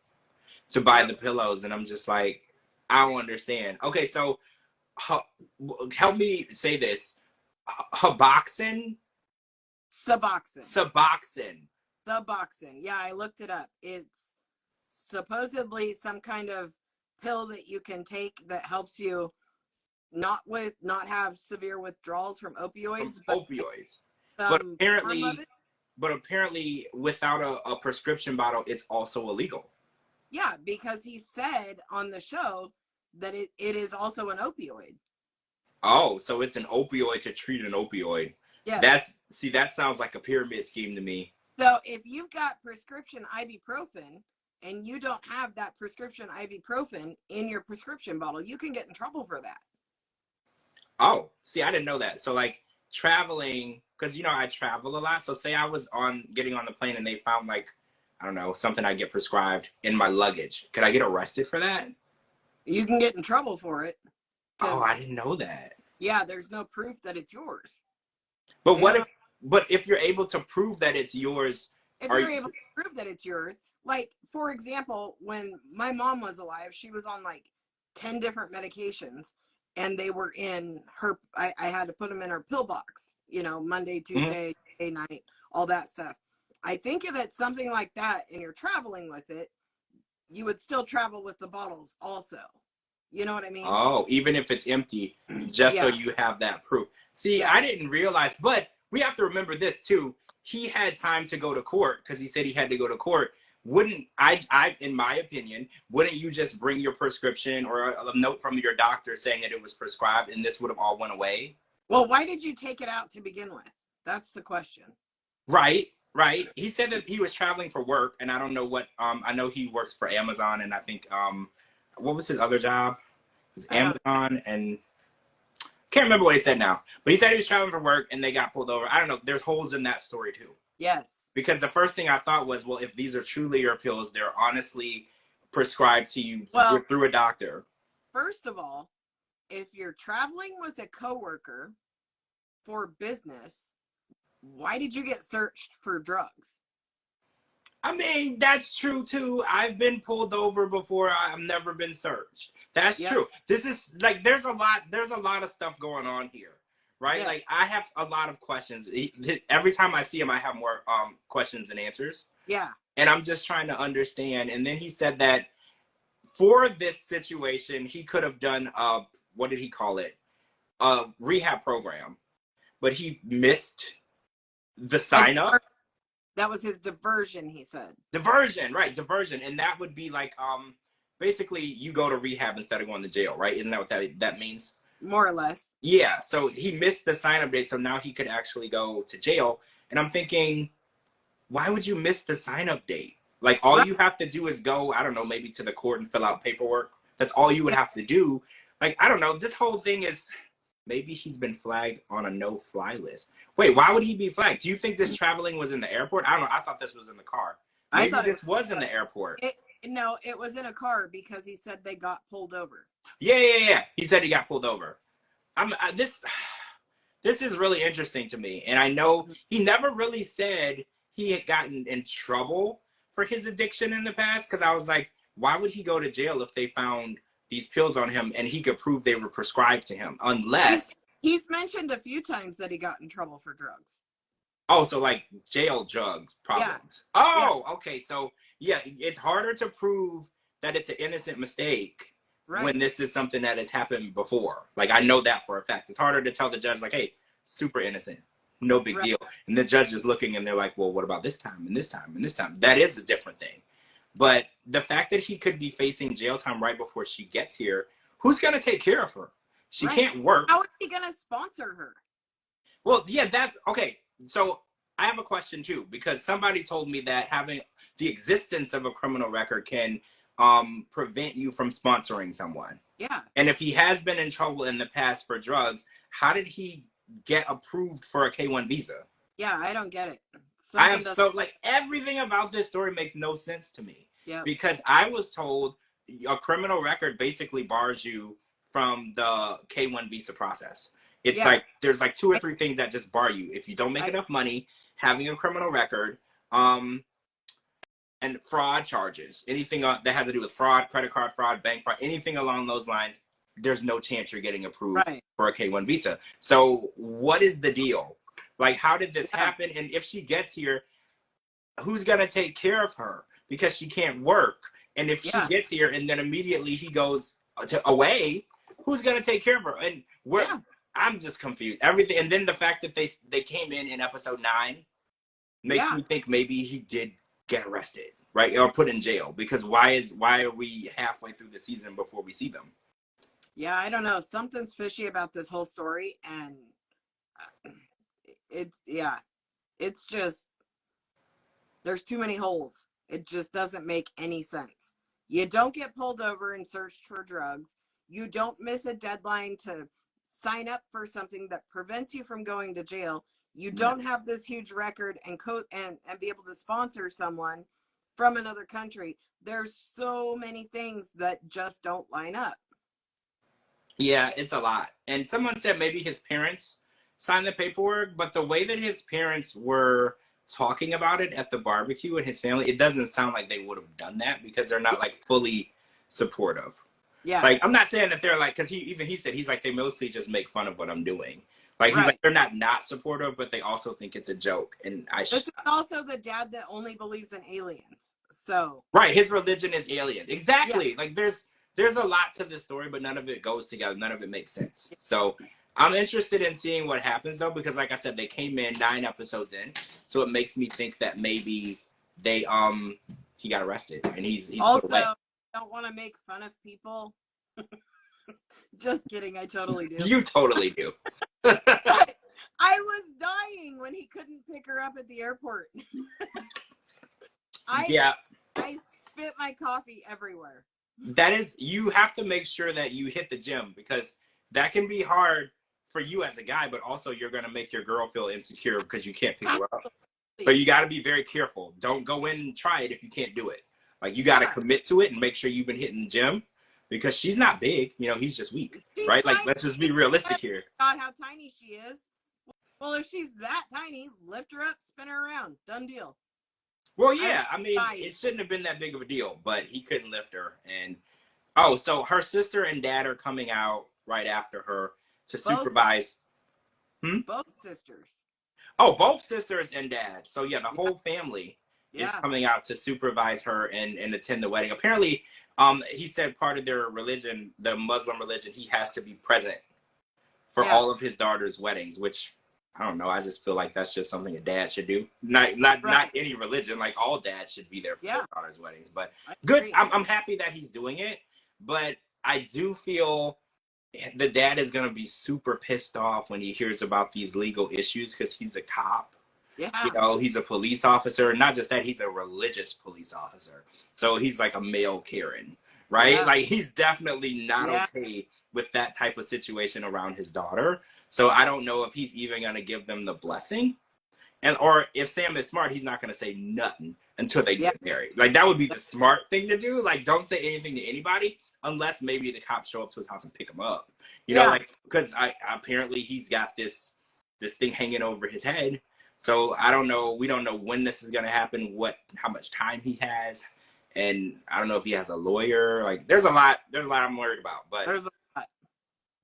to buy the pillows. And I'm just like, I don't understand. Okay, so help me say this. Suboxone? Suboxone. Suboxone. Yeah, I looked it up. It's supposedly some kind of pill that you can take that helps you not have severe withdrawals from opioids. But apparently without a prescription bottle, it's also illegal. Yeah, because he said on the show that it is also an opioid. Oh, so it's an opioid to treat an opioid. Yes. That sounds like a pyramid scheme to me. So if you've got prescription ibuprofen and you don't have that prescription ibuprofen in your prescription bottle, you can get in trouble for that. Oh, see, I didn't know that. So like traveling, because I travel a lot. So say I was getting on the plane and they found like, I don't know, something I get prescribed in my luggage. Could I get arrested for that? You can get in trouble for it. Oh, I didn't know that. Yeah, there's no proof that it's yours. But if you're able to prove that it's yours, if you're able to prove that it's yours, like for example, when my mom was alive, she was on like 10 different medications, and they were in her. I had to put them in her pill box. Monday, Tuesday, day, night, all that stuff. I think if it's something like that and you're traveling with it, you would still travel with the bottles also. You know what I mean? Oh, even if it's empty, just so you have that proof. See, I didn't realize, but we have to remember this too. He had time to go to court because he said he had to go to court. Wouldn't in my opinion, wouldn't you just bring your prescription or a note from your doctor saying that it was prescribed and this would have all went away? Well, why did you take it out to begin with? That's the question. Right. He said that he was traveling for work, and I don't know what, I know he works for Amazon, and I think, what was his other job? It was Amazon, and can't remember what he said now. But he said he was traveling for work, and they got pulled over. I don't know. There's holes in that story, too. Yes. Because the first thing I thought was, well, if these are truly your pills, they're honestly prescribed to you through a doctor. First of all, if you're traveling with a coworker for business, why did you get searched for drugs? I mean, that's true too. I've been pulled over before. I've never been searched. That's true. This is like, there's a lot of stuff going on here, right? Yes. Like I have a lot of questions. Every time I see him, I have more questions and answers. Yeah. And I'm just trying to understand. And then he said that for this situation, he could have done what did he call it? A rehab program, but he missed the sign up. That was his diversion, he said. Diversion, right? Diversion, and that would be like, basically, you go to rehab instead of going to jail, right? Isn't that what that means? More or less. Yeah. So he missed the sign-up date, so now he could actually go to jail. And I'm thinking, why would you miss the sign-up date? Like, all you have to do is go, I don't know, maybe to the court and fill out paperwork. That's all you would have to do. Like, I don't know. This whole thing is. Maybe he's been flagged on a no-fly list. Wait, why would he be flagged? Do you think this traveling was in the airport? I don't know. I thought this was in the car. Maybe this was in the airport. No, it was in a car because he said they got pulled over. Yeah. He said he got pulled over. This is really interesting to me. And I know he never really said he had gotten in trouble for his addiction in the past, because I was like, why would he go to jail if they found these pills on him and he could prove they were prescribed to him? Unless he's mentioned a few times that he got in trouble for drugs. Oh, so like jail drugs problems. Yeah. Oh, yeah. Okay. So yeah, it's harder to prove that it's an innocent mistake when this is something that has happened before. Like, I know that for a fact. It's harder to tell the judge, like, hey, super innocent, no big deal. And the judge is looking and they're like, well, what about this time and this time and this time? That is a different thing. But the fact that he could be facing jail time right before she gets here, who's going to take care of her? She can't work. How is he going to sponsor her? Well, yeah, that's okay. So I have a question too, because somebody told me that having the existence of a criminal record can prevent you from sponsoring someone. Yeah. And if he has been in trouble in the past for drugs, how did he get approved for a K-1 visa? Yeah, I don't get it. Everything about this story makes no sense to me. Yeah. Because I was told a criminal record basically bars you from the K-1 visa process. It's like there's like 2 or 3 things that just bar you. If you don't make enough money, having a criminal record, and fraud charges, anything that has to do with fraud, credit card fraud, bank fraud, anything along those lines, there's no chance you're getting approved for a K-1 visa. So what is the deal? Like, how did this happen? And if she gets here, who's going to take care of her? Because she can't work. And if she gets here and then immediately he goes away, who's going to take care of her? And I'm just confused. Everything. And then the fact that they came in episode 9 makes me think maybe he did get arrested, right? Or put in jail, because why are we halfway through the season before we see them? Yeah, I don't know. Something's fishy about this whole story. And it's just, there's too many holes. It just doesn't make any sense. You don't get pulled over and searched for drugs. You don't miss a deadline to sign up for something that prevents you from going to jail. You don't have this huge record and be able to sponsor someone from another country. There's so many things that just don't line up. Yeah, it's a lot. And someone said maybe his parents signed the paperwork, but the way that his parents were talking about it at the barbecue and his family, it doesn't sound like they would have done that, because they're not like fully supportive. Yeah. Like, I'm not saying that they're like, because he said, he's like, they mostly just make fun of what I'm doing. Like, he's like, they're not supportive, but they also think it's a joke. And this is also the dad that only believes in aliens. So. Right. His religion is aliens. Exactly. Yeah. Like, there's a lot to this story, but none of it goes together. None of it makes sense. So I'm interested in seeing what happens, though, because like I said, they came in 9 episodes in. So it makes me think that maybe he got arrested and he's also, put away. Don't want to make fun of people. Just kidding. I totally do. You totally do. I was dying when he couldn't pick her up at the airport. I spit my coffee everywhere. That is, you have to make sure that you hit the gym, because that can be hard for you as a guy, but also you're going to make your girl feel insecure because you can't pick her up. So you got to be very careful. Don't go in and try it if you can't do it. Like, you got to commit to it and make sure you've been hitting the gym, because she's not big. You know, he's just weak, right? Tiny. Like, let's just be realistic here. God, how tiny she is. Well, if she's that tiny, lift her up, spin her around. Done deal. Well, yeah. I mean, it shouldn't have been that big of a deal, but he couldn't lift her. And, so her sister and dad are coming out right after her to supervise. Both sisters. Oh, both sisters and dad. So, yeah, the whole family is coming out to supervise her and attend the wedding. Apparently, he said part of their religion, the Muslim religion, he has to be present for all of his daughter's weddings, which, I don't know, I just feel like that's just something a dad should do. Not any religion, like all dads should be there for their daughter's weddings. But good, I'm happy that he's doing it, but I do feel the dad is going to be super pissed off when he hears about these legal issues, because he's a cop. Yeah. You know, he's a police officer. Not just that, he's a religious police officer. So he's like a male Karen, right? Yeah. Like, he's definitely not okay with that type of situation around his daughter. So I don't know if he's even going to give them the blessing. Or if Sam is smart, he's not going to say nothing until they get married. Like, that would be the smart thing to do. Like, don't say anything to anybody unless maybe the cops show up to his house and pick him up. You know, like, because apparently he's got this thing hanging over his head So I don't know. We don't know when this is going to happen, how much time he has. And I don't know if he has a lawyer. Like there's a lot I'm worried about, but There's a lot.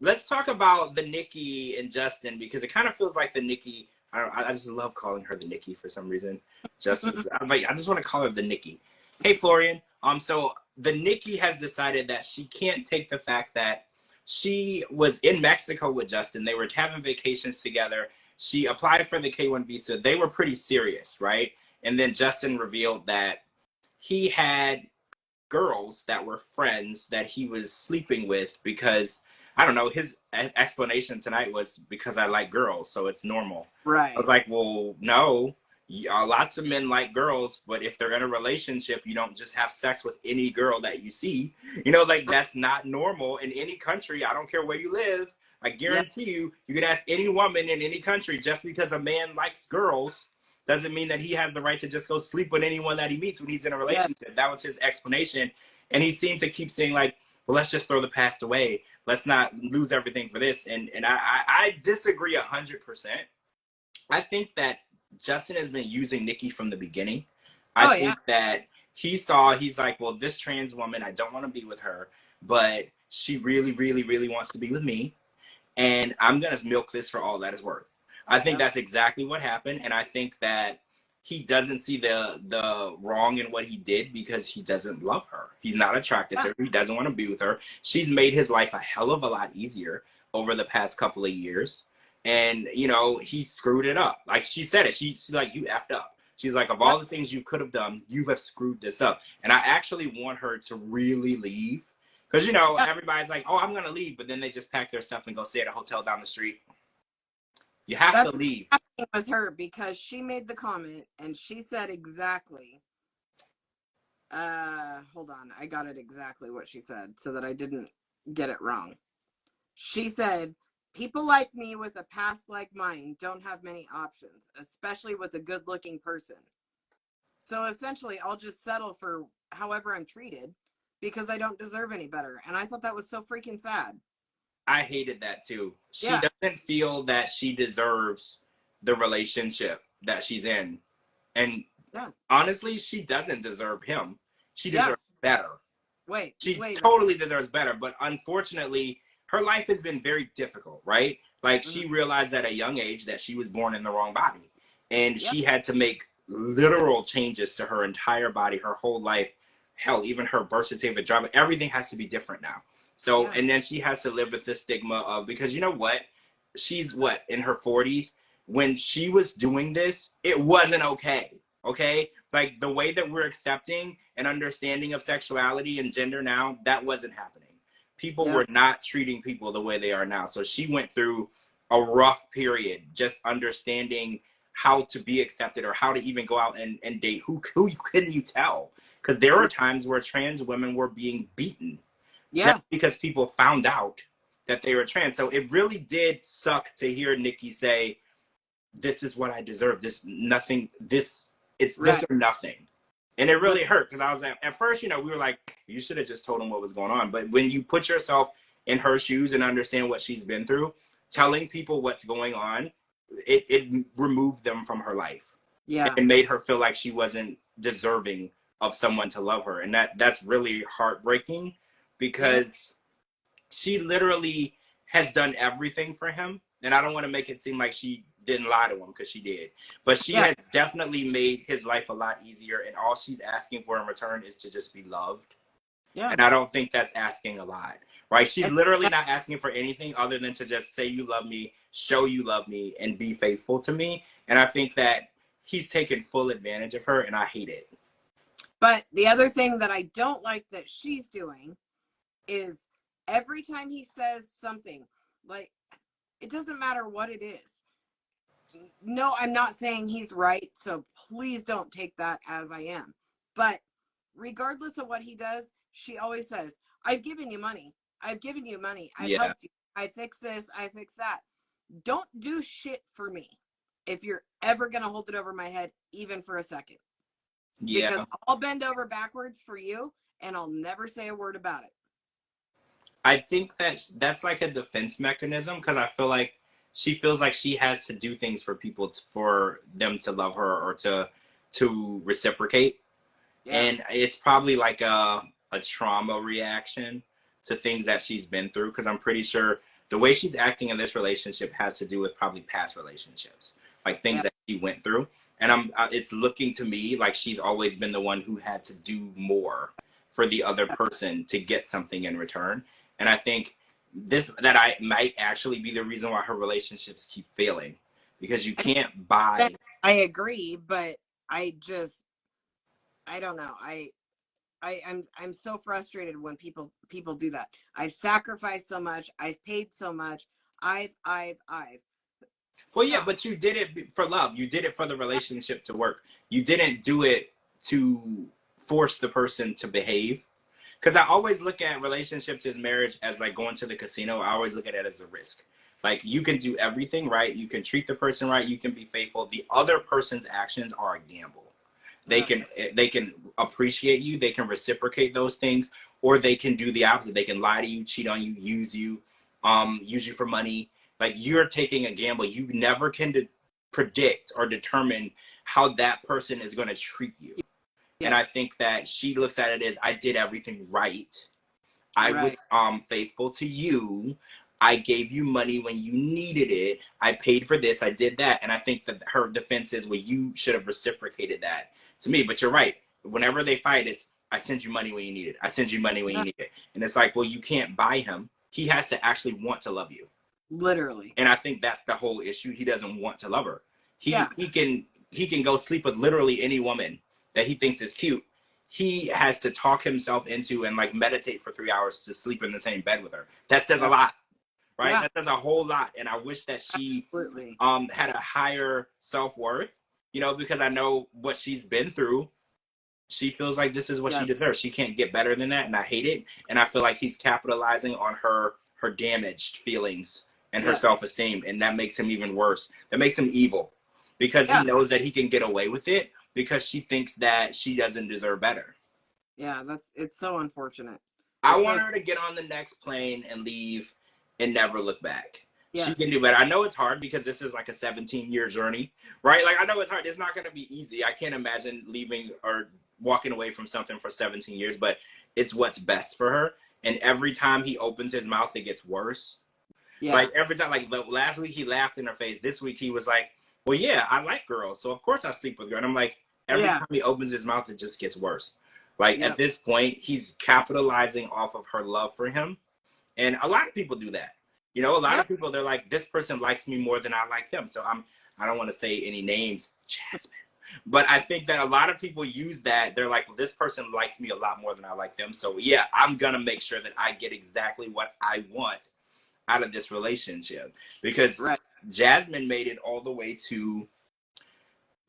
let's talk about the Nikki and Justin, because it kind of feels like the Nikki. I just love calling her the Nikki for some reason. I just want to call her the Nikki. Hey, Florian. So the Nikki has decided that she can't take the fact that she was in Mexico with Justin. They were having vacations together. She applied for the K-1 visa. They were pretty serious, right? And then Justin revealed that he had girls that were friends that he was sleeping with because I don't know, his explanation tonight was because I like girls, so it's normal. Right. I was like, well, no, lots of men like girls, but if they're in a relationship, you don't just have sex with any girl that you see. Like that's not normal in any country. I don't care where you live. I guarantee you can ask any woman in any country, just because a man likes girls doesn't mean that he has the right to just go sleep with anyone that he meets when he's in a relationship. Yeah. That was his explanation. And he seemed to keep saying like, well, let's just throw the past away. Let's not lose everything for this. And I disagree 100%. I think that Justin has been using Nikki from the beginning. I think that he's like, well, this trans woman, I don't want to be with her, but she really, really, really wants to be with me. And I'm going to milk this for all that it's worth. I think that's exactly what happened. And I think that he doesn't see the wrong in what he did because he doesn't love her. He's not attracted to her. He doesn't want to be with her. She's made his life a hell of a lot easier over the past couple of years. And, he screwed it up. Like she said it. She's like, you effed up. She's like, of all the things you could have done, you have screwed this up. And I actually want her to really leave. Because, everybody's like, oh, I'm going to leave. But then they just pack their stuff and go stay at a hotel down the street. You have to leave. That's happening with her because she made the comment and she said exactly. Hold on. I got it exactly what she said so that I didn't get it wrong. She said, people like me with a past like mine don't have many options, especially with a good-looking person. So essentially, I'll just settle for however I'm treated because I don't deserve any better. And I thought that was so freaking sad. I hated that too. She doesn't feel that she deserves the relationship that she's in. And honestly, she doesn't deserve him. She deserves better. She totally deserves better. But unfortunately, her life has been very difficult, right? Like she realized at a young age that she was born in the wrong body. And she had to make literal changes to her entire body, her whole life. Hell, even her birth certificate, driver, everything has to be different now. So, and then she has to live with the stigma of, because you know what? She's in her 40s. When she was doing this, it wasn't okay. Okay? Like the way that we're accepting and understanding of sexuality and gender now, that wasn't happening. People were not treating people the way they are now. So she went through a rough period just understanding how to be accepted or how to even go out and date. Who couldn't you tell? Because there were times where trans women were being beaten just because people found out that they were trans. So it really did suck to hear Nikki say, this is what I deserve. This or nothing. And it really hurt because I was like, at first, we were like, you should have just told him what was going on. But when you put yourself in her shoes and understand what she's been through, telling people what's going on, it removed them from her life. Yeah. It made her feel like she wasn't deserving of someone to love her. And that's really heartbreaking because she literally has done everything for him. And I don't want to make it seem like she didn't lie to him because she did. But she has definitely made his life a lot easier. And all she's asking for in return is to just be loved. Yeah. And I don't think that's asking a lot, right? She's literally not asking for anything other than to just say you love me, show you love me, and be faithful to me. And I think that he's taken full advantage of her, and I hate it. But the other thing that I don't like that she's doing is every time he says something, like, it doesn't matter what it is. No, I'm not saying he's right, so please don't take that as I am. But regardless of what he does, she always says, I've given you money. I've given you money. I've helped you. I fix this. I fix that. Don't do shit for me if you're ever going to hold it over my head, even for a second. Yeah. Because I'll bend over backwards for you, and I'll never say a word about it. I think that's like a defense mechanism because I feel like she feels like she has to do things for people for them to love her or to reciprocate. Yeah. And it's probably like a trauma reaction to things that she's been through, because I'm pretty sure the way she's acting in this relationship has to do with probably past relationships, like things Yeah. that she went through. And it's looking to me like she's always been the one who had to do more for the other person to get something in return. And I think that I might actually be the reason why her relationships keep failing, because you can't buy. I agree, but I don't know. I'm so frustrated when people do that. I've sacrificed so much. I've paid so much. I've. Well, yeah, Stop. but you did it for love. You did it for the relationship to work. You didn't do it to force the person to behave. Because I always look at relationships as marriage as like going to the casino. I always look at it as a risk. Like, you can do everything right. You can treat the person right. You can be faithful. The other person's actions are a gamble. They Yeah. can they can appreciate you. They can reciprocate those things, or they can do the opposite. They can lie to you, cheat on you, use you for money. Like, you're taking a gamble. You never can predict or determine how that person is going to treat you. And I Yes. think that she looks at it as, I did everything right. I was Right. faithful to you. I gave you money when you needed it. I paid for this. I did that. And I think that her defense is, well, you should have reciprocated that to me. But you're right. Whenever they fight, it's, I send you money when you need it. I send you money when you Yeah. need it. And it's like, well, you can't buy him. He has to actually want to love you. Literally. And I think that's the whole issue. He doesn't want to love her. Yeah. He can go sleep with literally any woman that he thinks is cute. He has to talk himself into and like meditate for 3 hours to sleep in the same bed with her. That says a Yeah. lot, right? Yeah. That says a whole lot. And I wish that she Absolutely. had a higher self-worth, because I know what she's been through. She feels like this is what she Yeah. deserves. She can't get better than that, and I hate it. And I feel like he's capitalizing on her damaged feelings and her Yes. self-esteem, and that makes him even worse. That makes him evil, because he Yeah. knows that he can get away with it because she thinks that she doesn't deserve better. Yeah. It's so unfortunate. I It's want so. her to get on the next plane and leave and never look back. She can Yes. do better. I know it's hard because this is like a 17-year journey, right? Like, I know it's hard. It's not going to be easy. I can't imagine leaving or walking away from something for 17 years, but it's what's best for her. And every time he opens his mouth, it gets worse. Yeah. Like, every time, like last week he laughed in her face. This week he was like, well, yeah, I like girls, so of course I sleep with girls. And I'm like, every Yeah. time he opens his mouth, it just gets worse. Like, at Yep. this point, he's capitalizing off of her love for him. And a lot of people do that. A lot Yep. of people, they're like, this person likes me more than I like them. So I don't want to say any names, Jasmine. But I think that a lot of people use that. They're like, well, this person likes me a lot more than I like them. So yeah, I'm going to make sure that I get exactly what I want out of this relationship. Because Right. Jasmine made it all the way to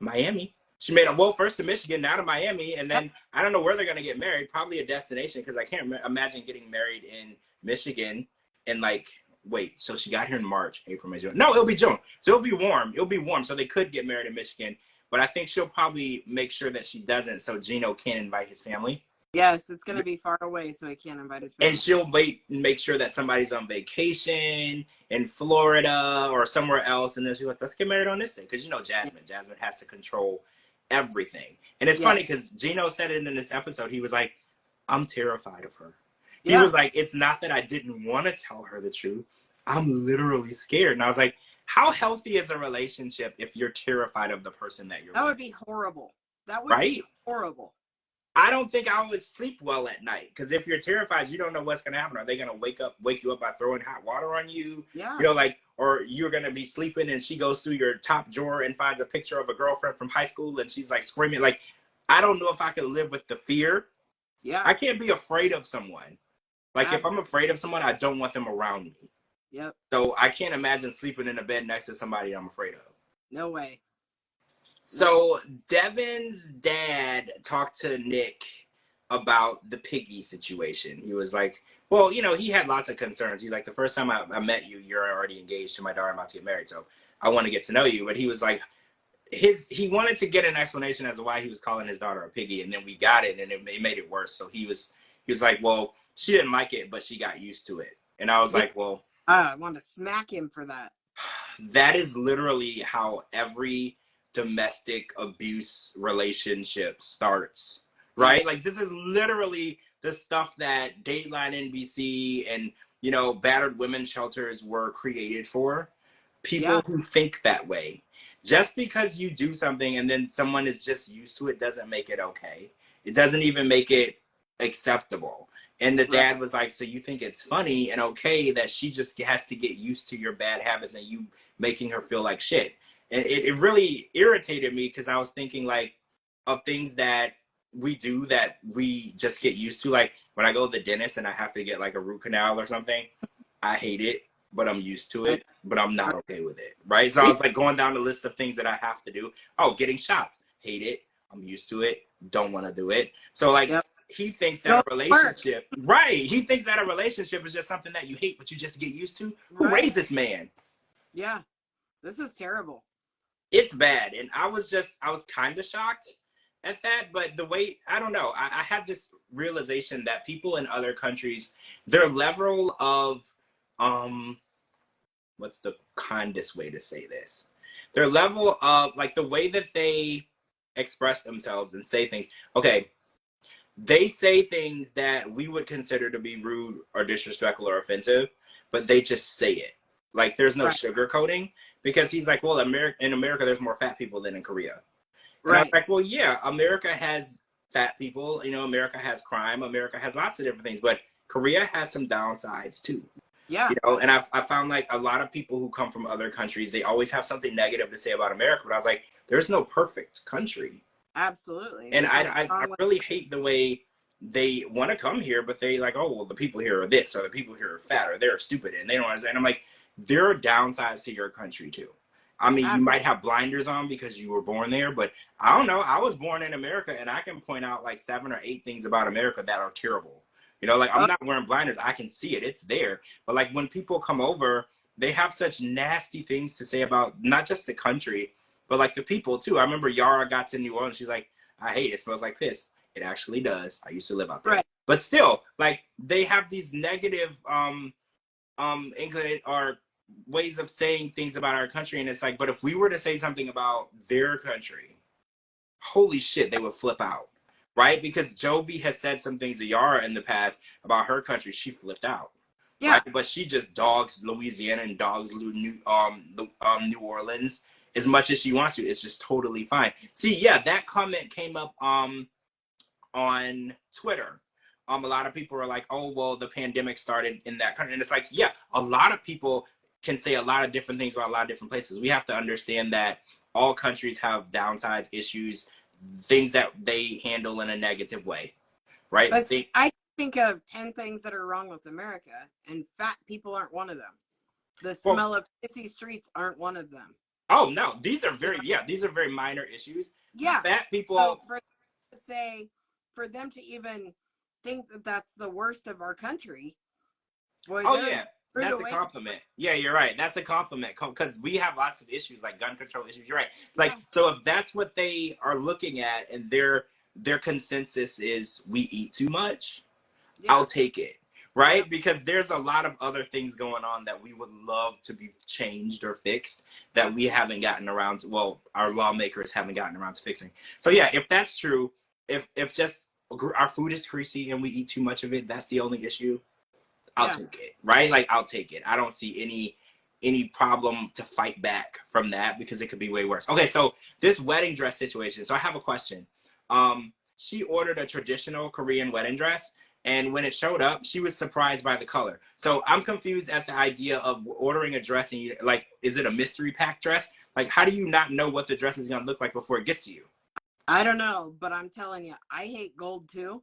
Miami. She made it, well, first to Michigan, now to Miami, and Yep. then I don't know where they're going to get married. Probably a destination, because I can't imagine getting married in Michigan. And like, wait, so she got here in March, April, May, June. No, it'll be June. So it'll be warm. It'll be warm. So they could get married in Michigan. But I think she'll probably make sure that she doesn't, so Gino can invite his family. Yes. It's gonna be far away, so he can't invite his family. And she'll wait and make sure that somebody's on vacation in Florida or somewhere else. And then she's like, let's get married on this thing. Because Jasmine. Jasmine has to control everything. And it's funny because Gino said it in this episode. He was like, I'm terrified of her. He was like, it's not that I didn't want to tell her the truth. I'm literally scared. And I was like, how healthy is a relationship if you're terrified of the person that you're with? That would be horrible. That would Right? be horrible. I don't think I would sleep well at night, because if you're terrified, you don't know what's going to happen. Are they going to wake you up by throwing hot water on you? Yeah. Or you're going to be sleeping and she goes through your top drawer and finds a picture of a girlfriend from high school and she's like screaming. Like, I don't know if I could live with the fear. Yeah. I can't be afraid of someone. Like, Absolutely. if I'm afraid of someone, I don't want them around me. Yep. So I can't imagine sleeping in a bed next to somebody I'm afraid of. No way. So Devin's dad talked to Nick about the piggy situation. He was like, well, he had lots of concerns. He's like, the first time I met you, you're already engaged to my daughter. I'm about to get married. So I want to get to know you. But he was like, he wanted to get an explanation as to why he was calling his daughter a piggy. And then we got it and it made it worse. So he was like, well, she didn't like it, but she got used to it. And I was like, well, I want to smack him for that. that is literally how every domestic abuse relationship starts, right? Like this is literally the stuff that Dateline NBC and, you know, battered women shelters were created for. People who think that way. Just because you do something and then someone is just used to it doesn't make it okay. It doesn't even make it acceptable. And the dad was like, so you think it's funny and okay that she just has to get used to your bad habits and you making her feel like shit. And it really irritated me because I was thinking like of things that we do that we just get used to. Like when I go to the dentist and I have to get like a root canal or something, I hate it, but I'm used to it, but I'm not okay with it, right? So I was like going down the list of things that I have to do. Oh, getting shots, hate it, I'm used to it, don't want to do it. So like he thinks that a relationship, right? He thinks that a relationship is just something that you hate, but you just get used to. Who raised this man? Yeah, this is terrible. It's bad. And I was kind of shocked at that. But the way, I don't know, I had this realization that people in other countries, their level of, what's the kindest way to say this? Their level of, like, the way that they express themselves and say things. Okay, they say things that we would consider to be rude or disrespectful or offensive, but they just say it. Like there's no sugarcoating, because he's like, well, in America, there's more fat people than in Korea. And I was like, well, yeah, America has fat people. You know, America has crime. America has lots of different things, but Korea has some downsides too. Yeah. You know, and I found like a lot of people who come from other countries, they always have something negative to say about America. But I was like, there's no perfect country. Absolutely. And I really hate the way they want to come here, but they like, oh, well, the people here are this, or the people here are fat, or they're stupid, and they don't understand. I'm like, there are downsides to your country too. I mean, you might have blinders on because you were born there, but I don't know. I was born in America, and I can point out like 7 or 8 things about America that are terrible. You know, like I'm not wearing blinders. I can see it. It's there. But like when people come over, they have such nasty things to say about not just the country, but like the people too. I remember Yara got to New Orleans. She's like, I hate it. It smells like piss. It actually does. I used to live out there. But still, like they have these negative or ways of saying things about our country, and it's like, but if we were to say something about their country, holy shit, they would flip out, right? Because Jovi has said some things to Yara in the past about her country. She flipped out. Yeah. Right? But she just dogs Louisiana and dogs New Orleans as much as she wants to. It's just totally fine. See, yeah, that comment came up on Twitter. A lot of people are like, oh, well, the pandemic started in that country. And it's like, yeah, a lot of people can say a lot of different things about a lot of different places. We have to understand that all countries have downsides, issues, things that they handle in a negative way, right? But I think of 10 things that are wrong with America, and fat people aren't one of them. The smell of pissy streets aren't one of them. Oh, no. These are very minor issues. Yeah. Fat people. So for them to even think that that's the worst of our country. Boy, oh, yeah. That's a compliment. Yeah, you're right. That's a compliment because we have lots of issues like gun control issues. You're right. Like, so if that's what they are looking at and their consensus is we eat too much, I'll take it. Right? Because there's a lot of other things going on that we would love to be changed or fixed that we haven't gotten around to, well, our lawmakers haven't gotten around to fixing. So yeah, if that's true, if just our food is greasy and we eat too much of it, that's the only issue, I'll take it, right? Like, I'll take it. I don't see any problem to fight back from that because it could be way worse. Okay, so this wedding dress situation. So I have a question. She ordered a traditional Korean wedding dress, and when it showed up, she was surprised by the color. So I'm confused at the idea of ordering a dress and you, like, is it a mystery pack dress? Like, how do you not know what the dress is gonna look like before it gets to you? I don't know, but I'm telling you, I hate gold too.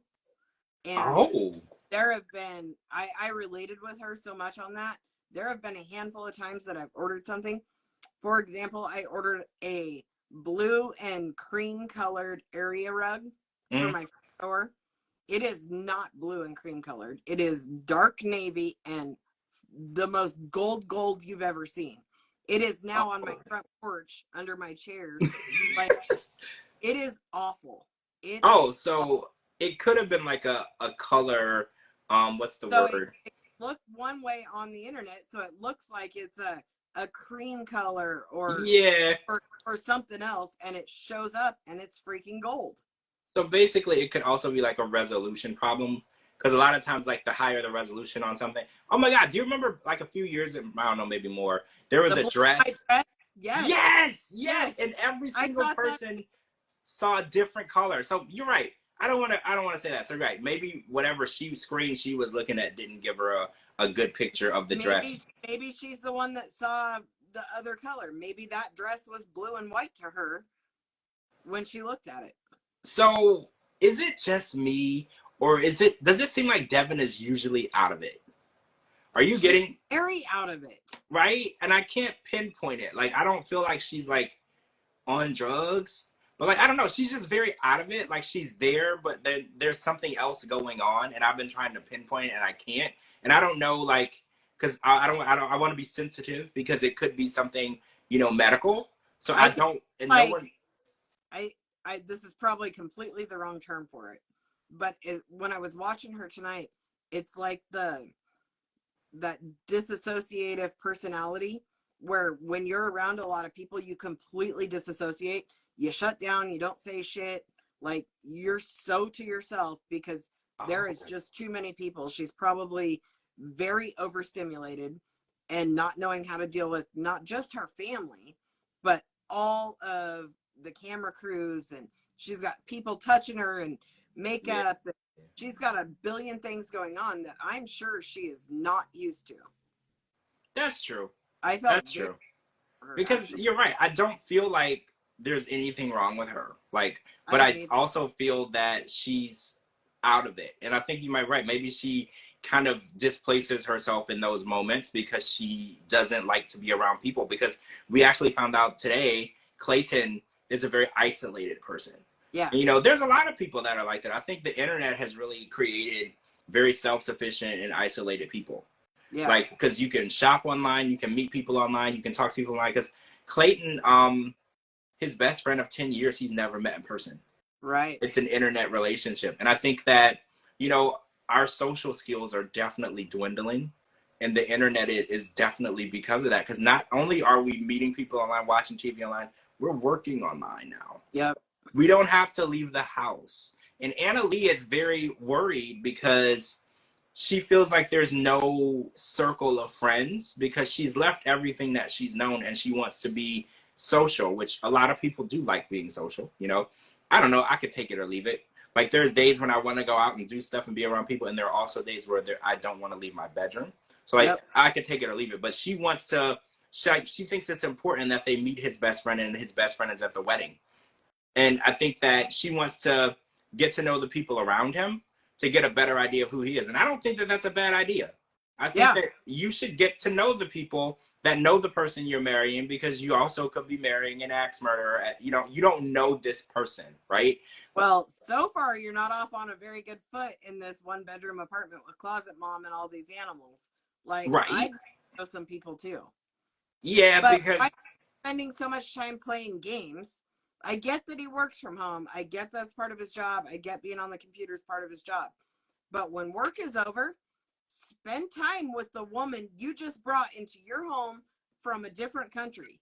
And there have been, I related with her so much on that. There have been a handful of times that I've ordered something. For example, I ordered a blue and cream colored area rug for my store. It is not blue and cream colored. It is dark navy and the most gold you've ever seen. It is now on my front porch under my chairs. Like, it is awful. So it could have been like a color, what's the word? It looked one way on the internet, so it looks like it's a a cream color or Yeah. or something else, and it shows up and it's freaking gold. So basically, it could also be like a resolution problem because a lot of times, like the higher the resolution on something. Oh my God, do you remember like a few years? I don't know, maybe more. There was The a black and white dress. dress, yes, Yes, yes, yes. and every I single thought that person saw a different color. So you're right. I don't want to. I don't want to say that. So you're right. Maybe whatever screen she was looking at didn't give her a good picture of the dress. maybe she's the one that saw the other color. Maybe that dress was blue and white to her when she looked at it. So is it just me, or is it? Does it seem like Devin is usually out of it? Are you She's getting very out of it. right? And I can't pinpoint it. Like I don't feel like she's like on drugs, but like I don't know. She's just very out of it. Like she's there, but then there's something else going on, and I've been trying to pinpoint it, and I can't. And I don't know, like, because I want to be sensitive because it could be something medical. So I I think don't, and no like one. I this is probably completely the wrong term for it, but when I was watching her tonight, it's like that disassociative personality where when you're around a lot of people, you completely disassociate. You shut down. You don't say shit. Like you're so to yourself because there is Oh, just too many people. She's probably very overstimulated and not knowing how to deal with not just her family, but all of the camera crews. And she's got people touching her and yeah, makeup. She's got a billion things going on that I'm sure she is not used to. that's true. I felt That's very true. for her, Because actually. you're right. I don't feel like there's anything wrong with her. Like, I but don't I either. also feel that she's out of it. And I think you might be right. Maybe she kind of displaces herself in those moments because she doesn't like to be around people. Because we actually found out today Clayton is a very isolated person. Yeah. And, there's a lot of people that are like that. I think the internet has really created very self-sufficient and isolated people. Yeah. Like, because you can shop online, you can meet people online, you can talk to people online. Because Clayton, his best friend of 10 years, he's never met in person. Right. It's an internet relationship. And I think that, our social skills are definitely dwindling. And the internet is definitely because of that. Because not only are we meeting people online, watching TV online, we're working online now. Yep. We don't have to leave the house. And Anna Lee is very worried because she feels like there's no circle of friends because she's left everything that she's known and she wants to be social, which a lot of people do like being social. I don't know. I could take it or leave it. Like there's days when I want to go out and do stuff and be around people, and there are also days where I don't want to leave my bedroom. So like Yep. I could take it or leave it. But she wants to. She thinks it's important that they meet his best friend, and his best friend is at the wedding. And I think that she wants to get to know the people around him to get a better idea of who he is. And I don't think that that's a bad idea. I think Yeah. that you should get to know the people that know the person you're marrying, because you also could be marrying an axe murderer. You don't know this person, right? Well, so far you're not off on a very good foot in this one bedroom apartment with closet mom and all these animals. Like Right. I know some people too. Yeah, But because why spending so much time playing games? I get that he works from home. I get that's part of his job. I get being on the computer is part of his job. But when work is over, spend time with the woman you just brought into your home from a different country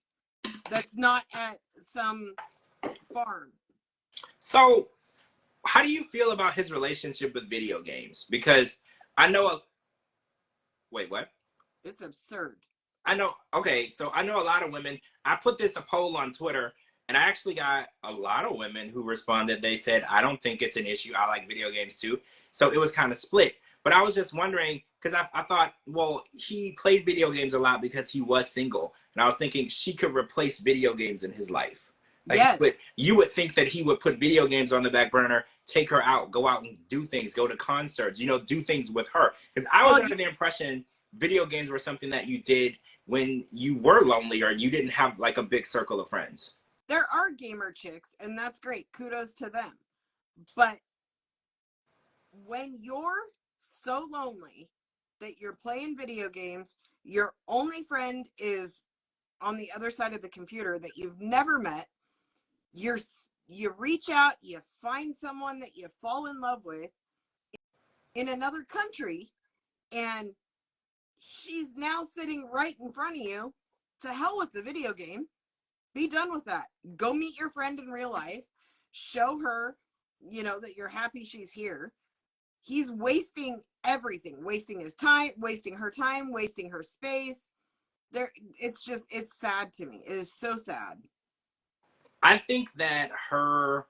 that's not at some farm. so how do you feel about his relationship with video games? Because I know a wait, what? It's absurd. I know. Okay, so I know a lot of women. I put this a poll on Twitter, and I actually got a lot of women who responded. They said, "I don't think it's an issue. I like video games too." So it was kind of split. But I was just wondering because I thought, well, he played video games a lot because he was single, and I was thinking she could replace video games in his life. Like, Yes. you would think that he would put video games on the back burner, take her out, go out and do things, go to concerts, do things with her. Because I was Well, under the impression video games were something that you did when you were lonely or you didn't have like a big circle of friends. there are gamer chicks, and that's great. Kudos to them. But when you're so lonely that you're playing video games, your only friend is on the other side of the computer that you've never met, you reach out, you find someone that you fall in love with in another country, and she's now sitting right in front of you, to hell with the video game. Be done with that. Go meet your friend in real life. Show her, that you're happy she's here. He's wasting everything, wasting his time, wasting her time, wasting her space. It's sad to me. It is so sad. I think that her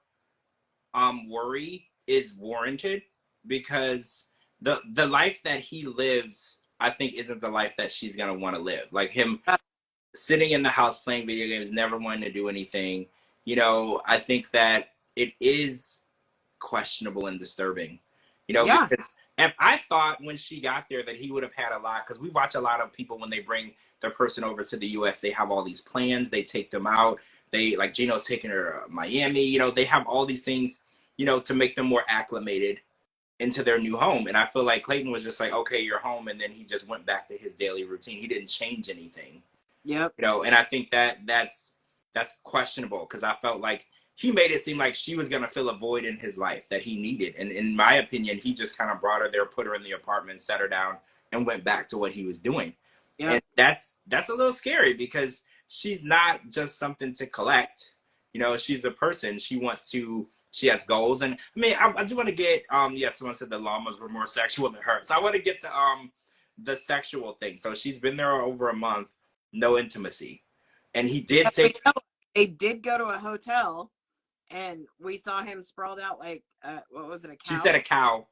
worry is warranted because the life that he lives, I think, isn't the life that she's gonna want to live. Like him sitting in the house playing video games, never wanting to do anything. I think that it is questionable and disturbing. Yeah. Because and I thought when she got there that he would have had a lot, because we watch a lot of people when they bring their person over to the US, they have all these plans, they take them out. They, like Gino's taking her to Miami, they have all these things, to make them more acclimated into their new home. And I feel like Clayton was just like, okay, you're home. And then he just went back to his daily routine. He didn't change anything. Yep. And I think that that's questionable, because I felt like he made it seem like she was going to fill a void in his life that he needed. And in my opinion, he just kind of brought her there, put her in the apartment, set her down, and went back to what he was doing. Yep. And that's a little scary, because she's not just something to collect. She's a person. She has goals. And I mean, I do want to get, someone said the llamas were more sexual than her. So I want to get to the sexual thing. So she's been there over a month, no intimacy. And he did take... They did go to a hotel, and we saw him sprawled out like, what was it, a cow? She said a cow.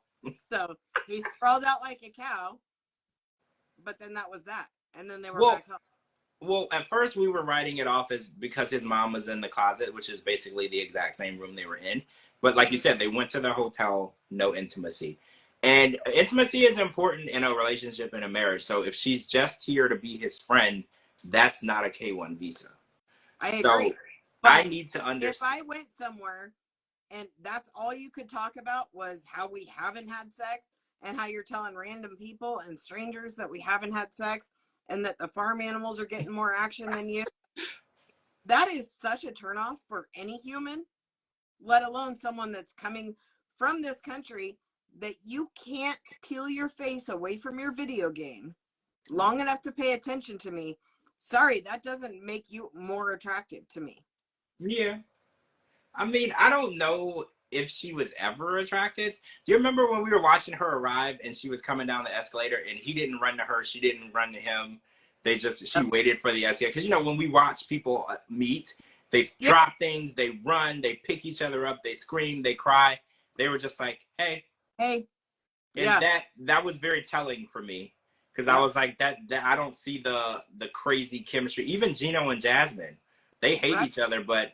So he sprawled out like a cow, but then that was that. And then they were back home. Well, at first we were writing it off as because his mom was in the closet, which is basically the exact same room they were in. But like you said, they went to the hotel, no intimacy. And intimacy is important in a relationship and a marriage. So if she's just here to be his friend, that's not a K-1 visa. I agree. But I need to understand. If I went somewhere and that's all you could talk about was how we haven't had sex and how you're telling random people and strangers that we haven't had sex and that the farm animals are getting more action than you, that is such a turnoff for any human, let alone someone that's coming from this country, that you can't peel your face away from your video game long enough to pay attention to me. Sorry, that doesn't make you more attractive to me. Yeah. I mean, I don't know if she was ever attracted. Do you remember when we were watching her arrive and she was coming down the escalator and he didn't run to her, she didn't run to him? She waited for the escalator. Because, when we watch people meet, they drop things, they run, they pick each other up, they scream, they cry. They were just like, hey. Hey. And that was very telling for me. Because I was like, that I don't see the crazy chemistry. Even Gino and Jasmine, they hate each other, but,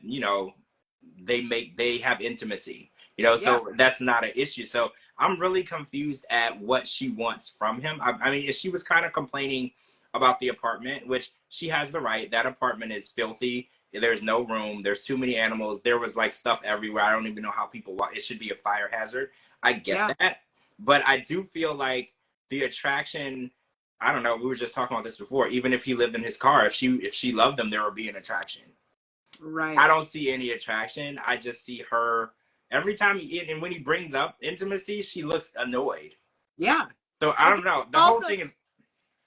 they have intimacy. So that's not an issue. So I'm really confused at what she wants from him. I mean, she was kind of complaining about the apartment, which she has the right. That apartment is filthy. There's no room. There's too many animals. There was like stuff everywhere. I don't even know how people walk. It should be a fire hazard. I get that. But I do feel like the attraction, I don't know, we were just talking about this before. Even if he lived in his car, if she loved him, there would be an attraction. Right. I don't see any attraction. I just see her every time and when he brings up intimacy, she looks annoyed. Yeah. So I don't know. The whole thing is...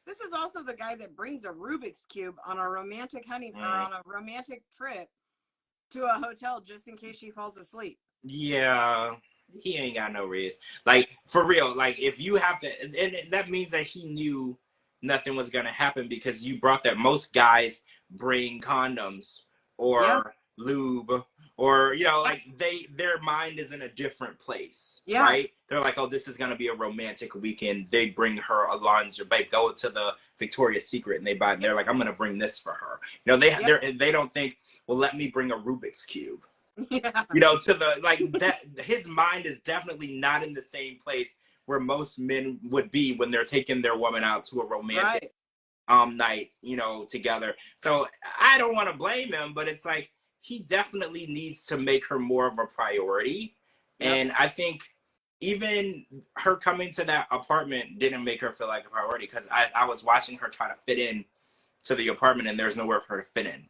This is also the guy that brings a Rubik's Cube on a romantic honeymoon or on a romantic trip to a hotel just in case she falls asleep. Yeah. He ain't got no risk. Like, for real, like, if you have to... And that means that he knew nothing was going to happen, because you brought that. Most guys bring condoms or lube, or like their mind is in a different place, right? They're like, oh, this is gonna be a romantic weekend. They bring her a lingerie, go to the Victoria's Secret, and they're like, I'm gonna bring this for her. They don't think, well, let me bring a Rubik's Cube. To the that. His mind is definitely not in the same place where most men would be when they're taking their woman out to a romantic night, together. So I don't want to blame him, but it's like, he definitely needs to make her more of a priority. And I think even her coming to that apartment didn't make her feel like a priority, because I was watching her try to fit in to the apartment and there's nowhere for her to fit in.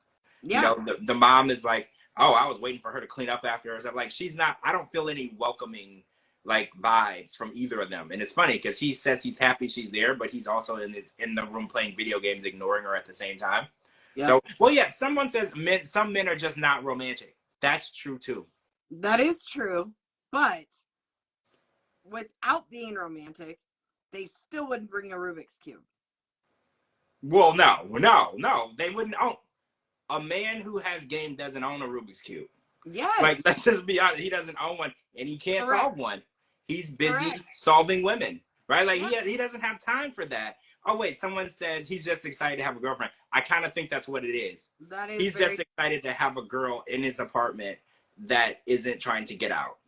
The mom is like, oh, I was waiting for her to clean up after her. So like, she's not, I don't feel any welcoming like vibes from either of them. And it's funny because he says he's happy she's there, but he's also in the room playing video games, ignoring her at the same time. Yep. So, well, yeah, someone says some men are just not romantic. That's true too. That is true. But without being romantic, they still wouldn't bring a Rubik's Cube. Well, no, they wouldn't own. A man who has game doesn't own a Rubik's Cube. Like, Yes. let's just be honest. He doesn't own one, and he can't Correct. solve one. He's busy Correct. solving women, right? Like, Yeah. he doesn't have time for that. Oh, wait, someone says he's just excited to have a girlfriend. I kind of think that's what it is. That is He's very just excited to have a girl in his apartment that isn't trying to get out.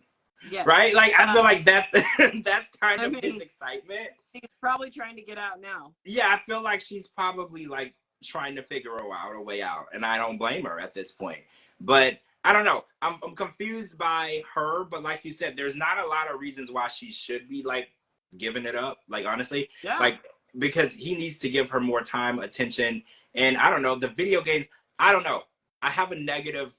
yes. Right? Like, I feel like that's that's kind I of mean, his excitement. He's probably trying to get out now. Yeah, I feel like she's probably like trying to figure out a way out, and I don't blame her at this point. But I don't know. I'm confused by her, but like you said, there's not a lot of reasons why she should be like giving it up. Like, honestly, Yeah. like, because he needs to give her more time, attention, and I don't know, the video games. I don't know. I have a negative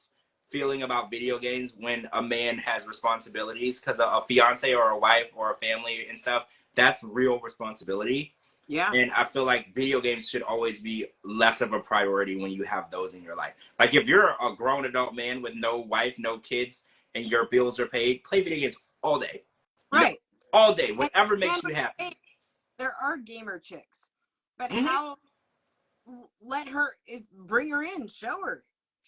feeling about video games when a man has responsibilities, because a fiance or a wife or a family and stuff, that's real responsibility. Yeah. And I feel like video games should always be less of a priority when you have those in your life. Like, if you're a grown adult man with no wife, no kids, and your bills are paid, play video games all day. Right. All day, whatever makes you happy. There are gamer chicks, but Mhm. how? Let her bring her in, show her.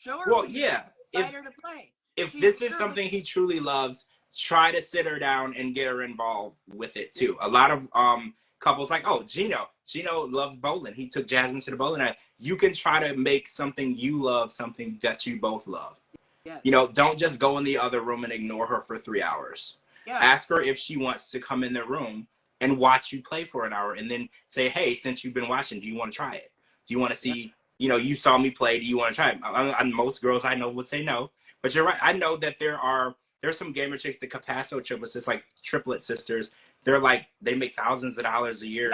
Well, yeah. Invite her to play. If this is something he truly loves, try to sit her down and get her involved with it too. A lot of couples like, oh, Gino loves bowling. He took Jasmine to the bowling alley. You can try to make something you love something that you both love. Yes. You know, don't just go in the other room and ignore her for 3 hours. Yeah. Ask her if she wants to come in the room and watch you play for an hour, and then say, hey, since you've been watching, do you want to try it? Do you want to see, you saw me play, do you want to try it? Most girls I know would say no, but you're right. I know that there's some gamer chicks, the Capasso triplets, it's like triplet sisters. They're like, they make thousands of dollars a year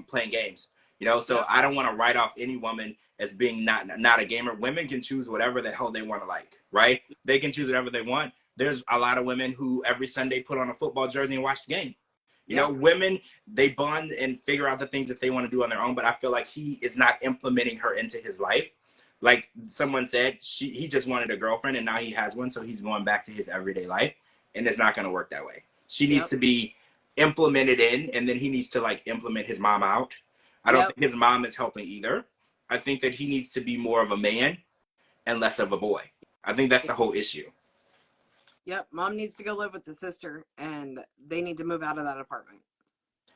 playing games. So I don't want to write off any woman as being not a gamer. Women can choose whatever the hell they want to like, right? They can choose whatever they want. There's a lot of women who every Sunday put on a football jersey and watch the game. Women, they bond and figure out the things that they want to do on their own, but I feel like he is not implementing her into his life. Like someone said, he just wanted a girlfriend and now he has one, so he's going back to his everyday life, and it's not going to work that way. She needs to be implemented in, and then he needs to like implement his mom out. I don't think his mom is helping either. I think that he needs to be more of a man and less of a boy. I think that's the whole issue. Yep, mom needs to go live with the sister, and they need to move out of that apartment.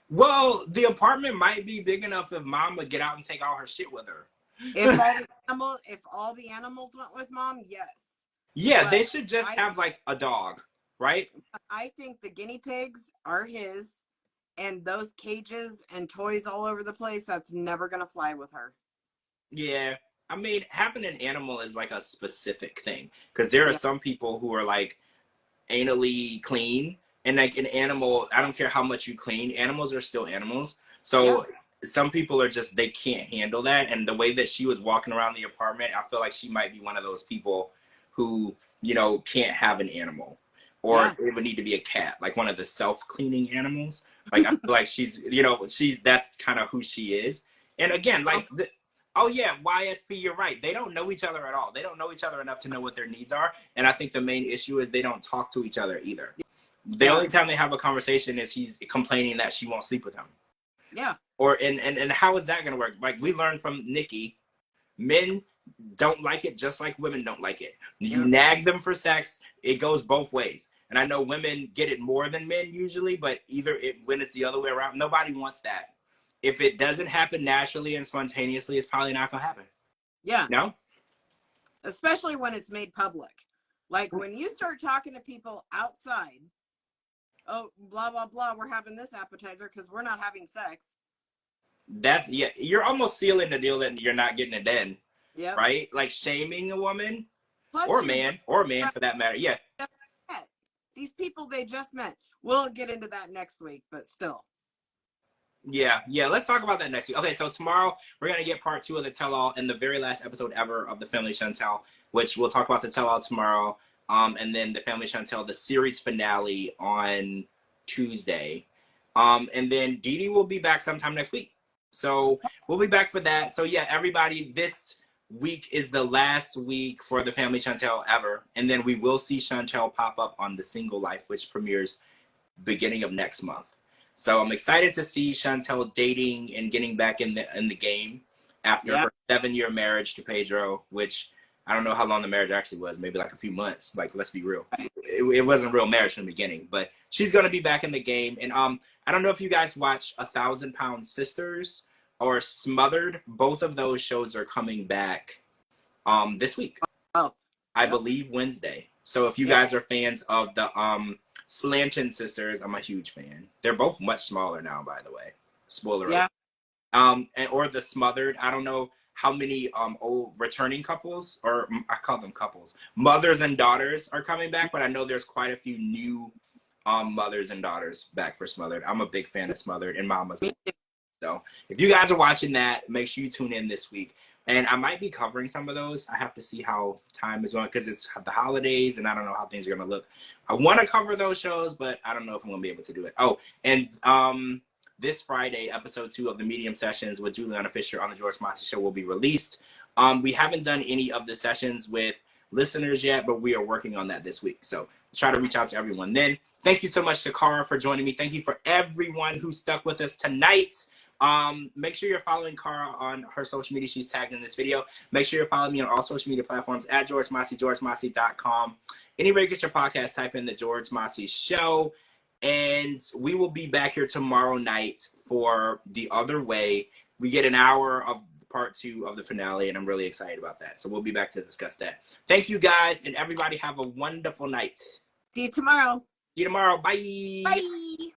Well, the apartment might be big enough if mom would get out and take all her shit with her. If all the animals went with mom, yes. Yeah, but they should just have like a dog, right? I think the guinea pigs are his, and those cages and toys all over the place, that's never gonna fly with her. Yeah. I mean, having an animal is like a specific thing, because there are some people who are like anally clean, and like an animal, I don't care how much you clean, animals are still animals. So some people are just, they can't handle that. And the way that she was walking around the apartment, I feel like she might be one of those people who, can't have an animal, or it would need to be a cat, like one of the self-cleaning animals. Like I feel like she's that's kind of who she is. And again, like YSP, you're right. They don't know each other at all. They don't know each other enough to know what their needs are. And I think the main issue is they don't talk to each other either. The only time they have a conversation is he's complaining that she won't sleep with him. Yeah. And how is that going to work? Like we learned from Nikki, men don't like it just like women don't like it. You nag them for sex, it goes both ways. And I know women get it more than men usually, but when it's the other way around, nobody wants that. If it doesn't happen naturally and spontaneously, it's probably not going to happen. Yeah. No? Especially when it's made public. Like when you start talking to people outside, oh, blah, blah, blah, we're having this appetizer because we're not having sex. You're almost sealing the deal that you're not getting it then. Yeah. Right? Like shaming a woman, plus or a man for that matter. Yeah. These people they just met. We'll get into that next week, but still. Yeah, let's talk about that next week. Okay, so tomorrow we're going to get part 2 of the tell-all and the very last episode ever of the Family Chantel, which we'll talk about the tell-all tomorrow, and then the Family Chantel, the series finale on Tuesday. And then Dee Dee will be back sometime next week. So we'll be back for that. So yeah, everybody, this week is the last week for the Family Chantel ever. And then we will see Chantel pop up on The Single Life, which premieres beginning of next month. So I'm excited to see Chantel dating and getting back in the game after her 7-year marriage to Pedro, which I don't know how long the marriage actually was, maybe like a few months. Like, let's be real. It wasn't a real marriage from the beginning, but she's going to be back in the game. And I don't know if you guys watch 1,000-Pound Sisters or Smothered. Both of those shows are coming back this week. Oh. I believe Wednesday. So if you guys are fans of the Slanton sisters, I'm a huge fan. They're both much smaller now, by the way. Spoiler alert. Or the Smothered. I don't know how many old returning couples, or I call them couples, mothers and daughters are coming back, but I know there's quite a few new mothers and daughters back for Smothered. I'm a big fan of Smothered and Mama's. So if you guys are watching that, make sure you tune in this week. And I might be covering some of those. I have to see how time is going because it's the holidays and I don't know how things are going to look. I want to cover those shows, but I don't know if I'm going to be able to do it. Oh, and this Friday, episode 2 of the Medium Sessions with Juliana Fisher on the George Mossey Show will be released. We haven't done any of the sessions with listeners yet, but we are working on that this week. So try to reach out to everyone then. Thank you so much to Cara for joining me. Thank you for everyone who stuck with us tonight. Make sure you're following Cara on her social media. She's tagged in this video. Make sure you're following me on all social media platforms at George Mossey, georgemossey.com. Anywhere you get your podcast, type in the George Mossey Show. And we will be back here tomorrow night for The Other Way. We get an hour of part 2 of the finale, and I'm really excited about that. So we'll be back to discuss that. Thank you guys, and everybody have a wonderful night. See you tomorrow. See you tomorrow. Bye. Bye.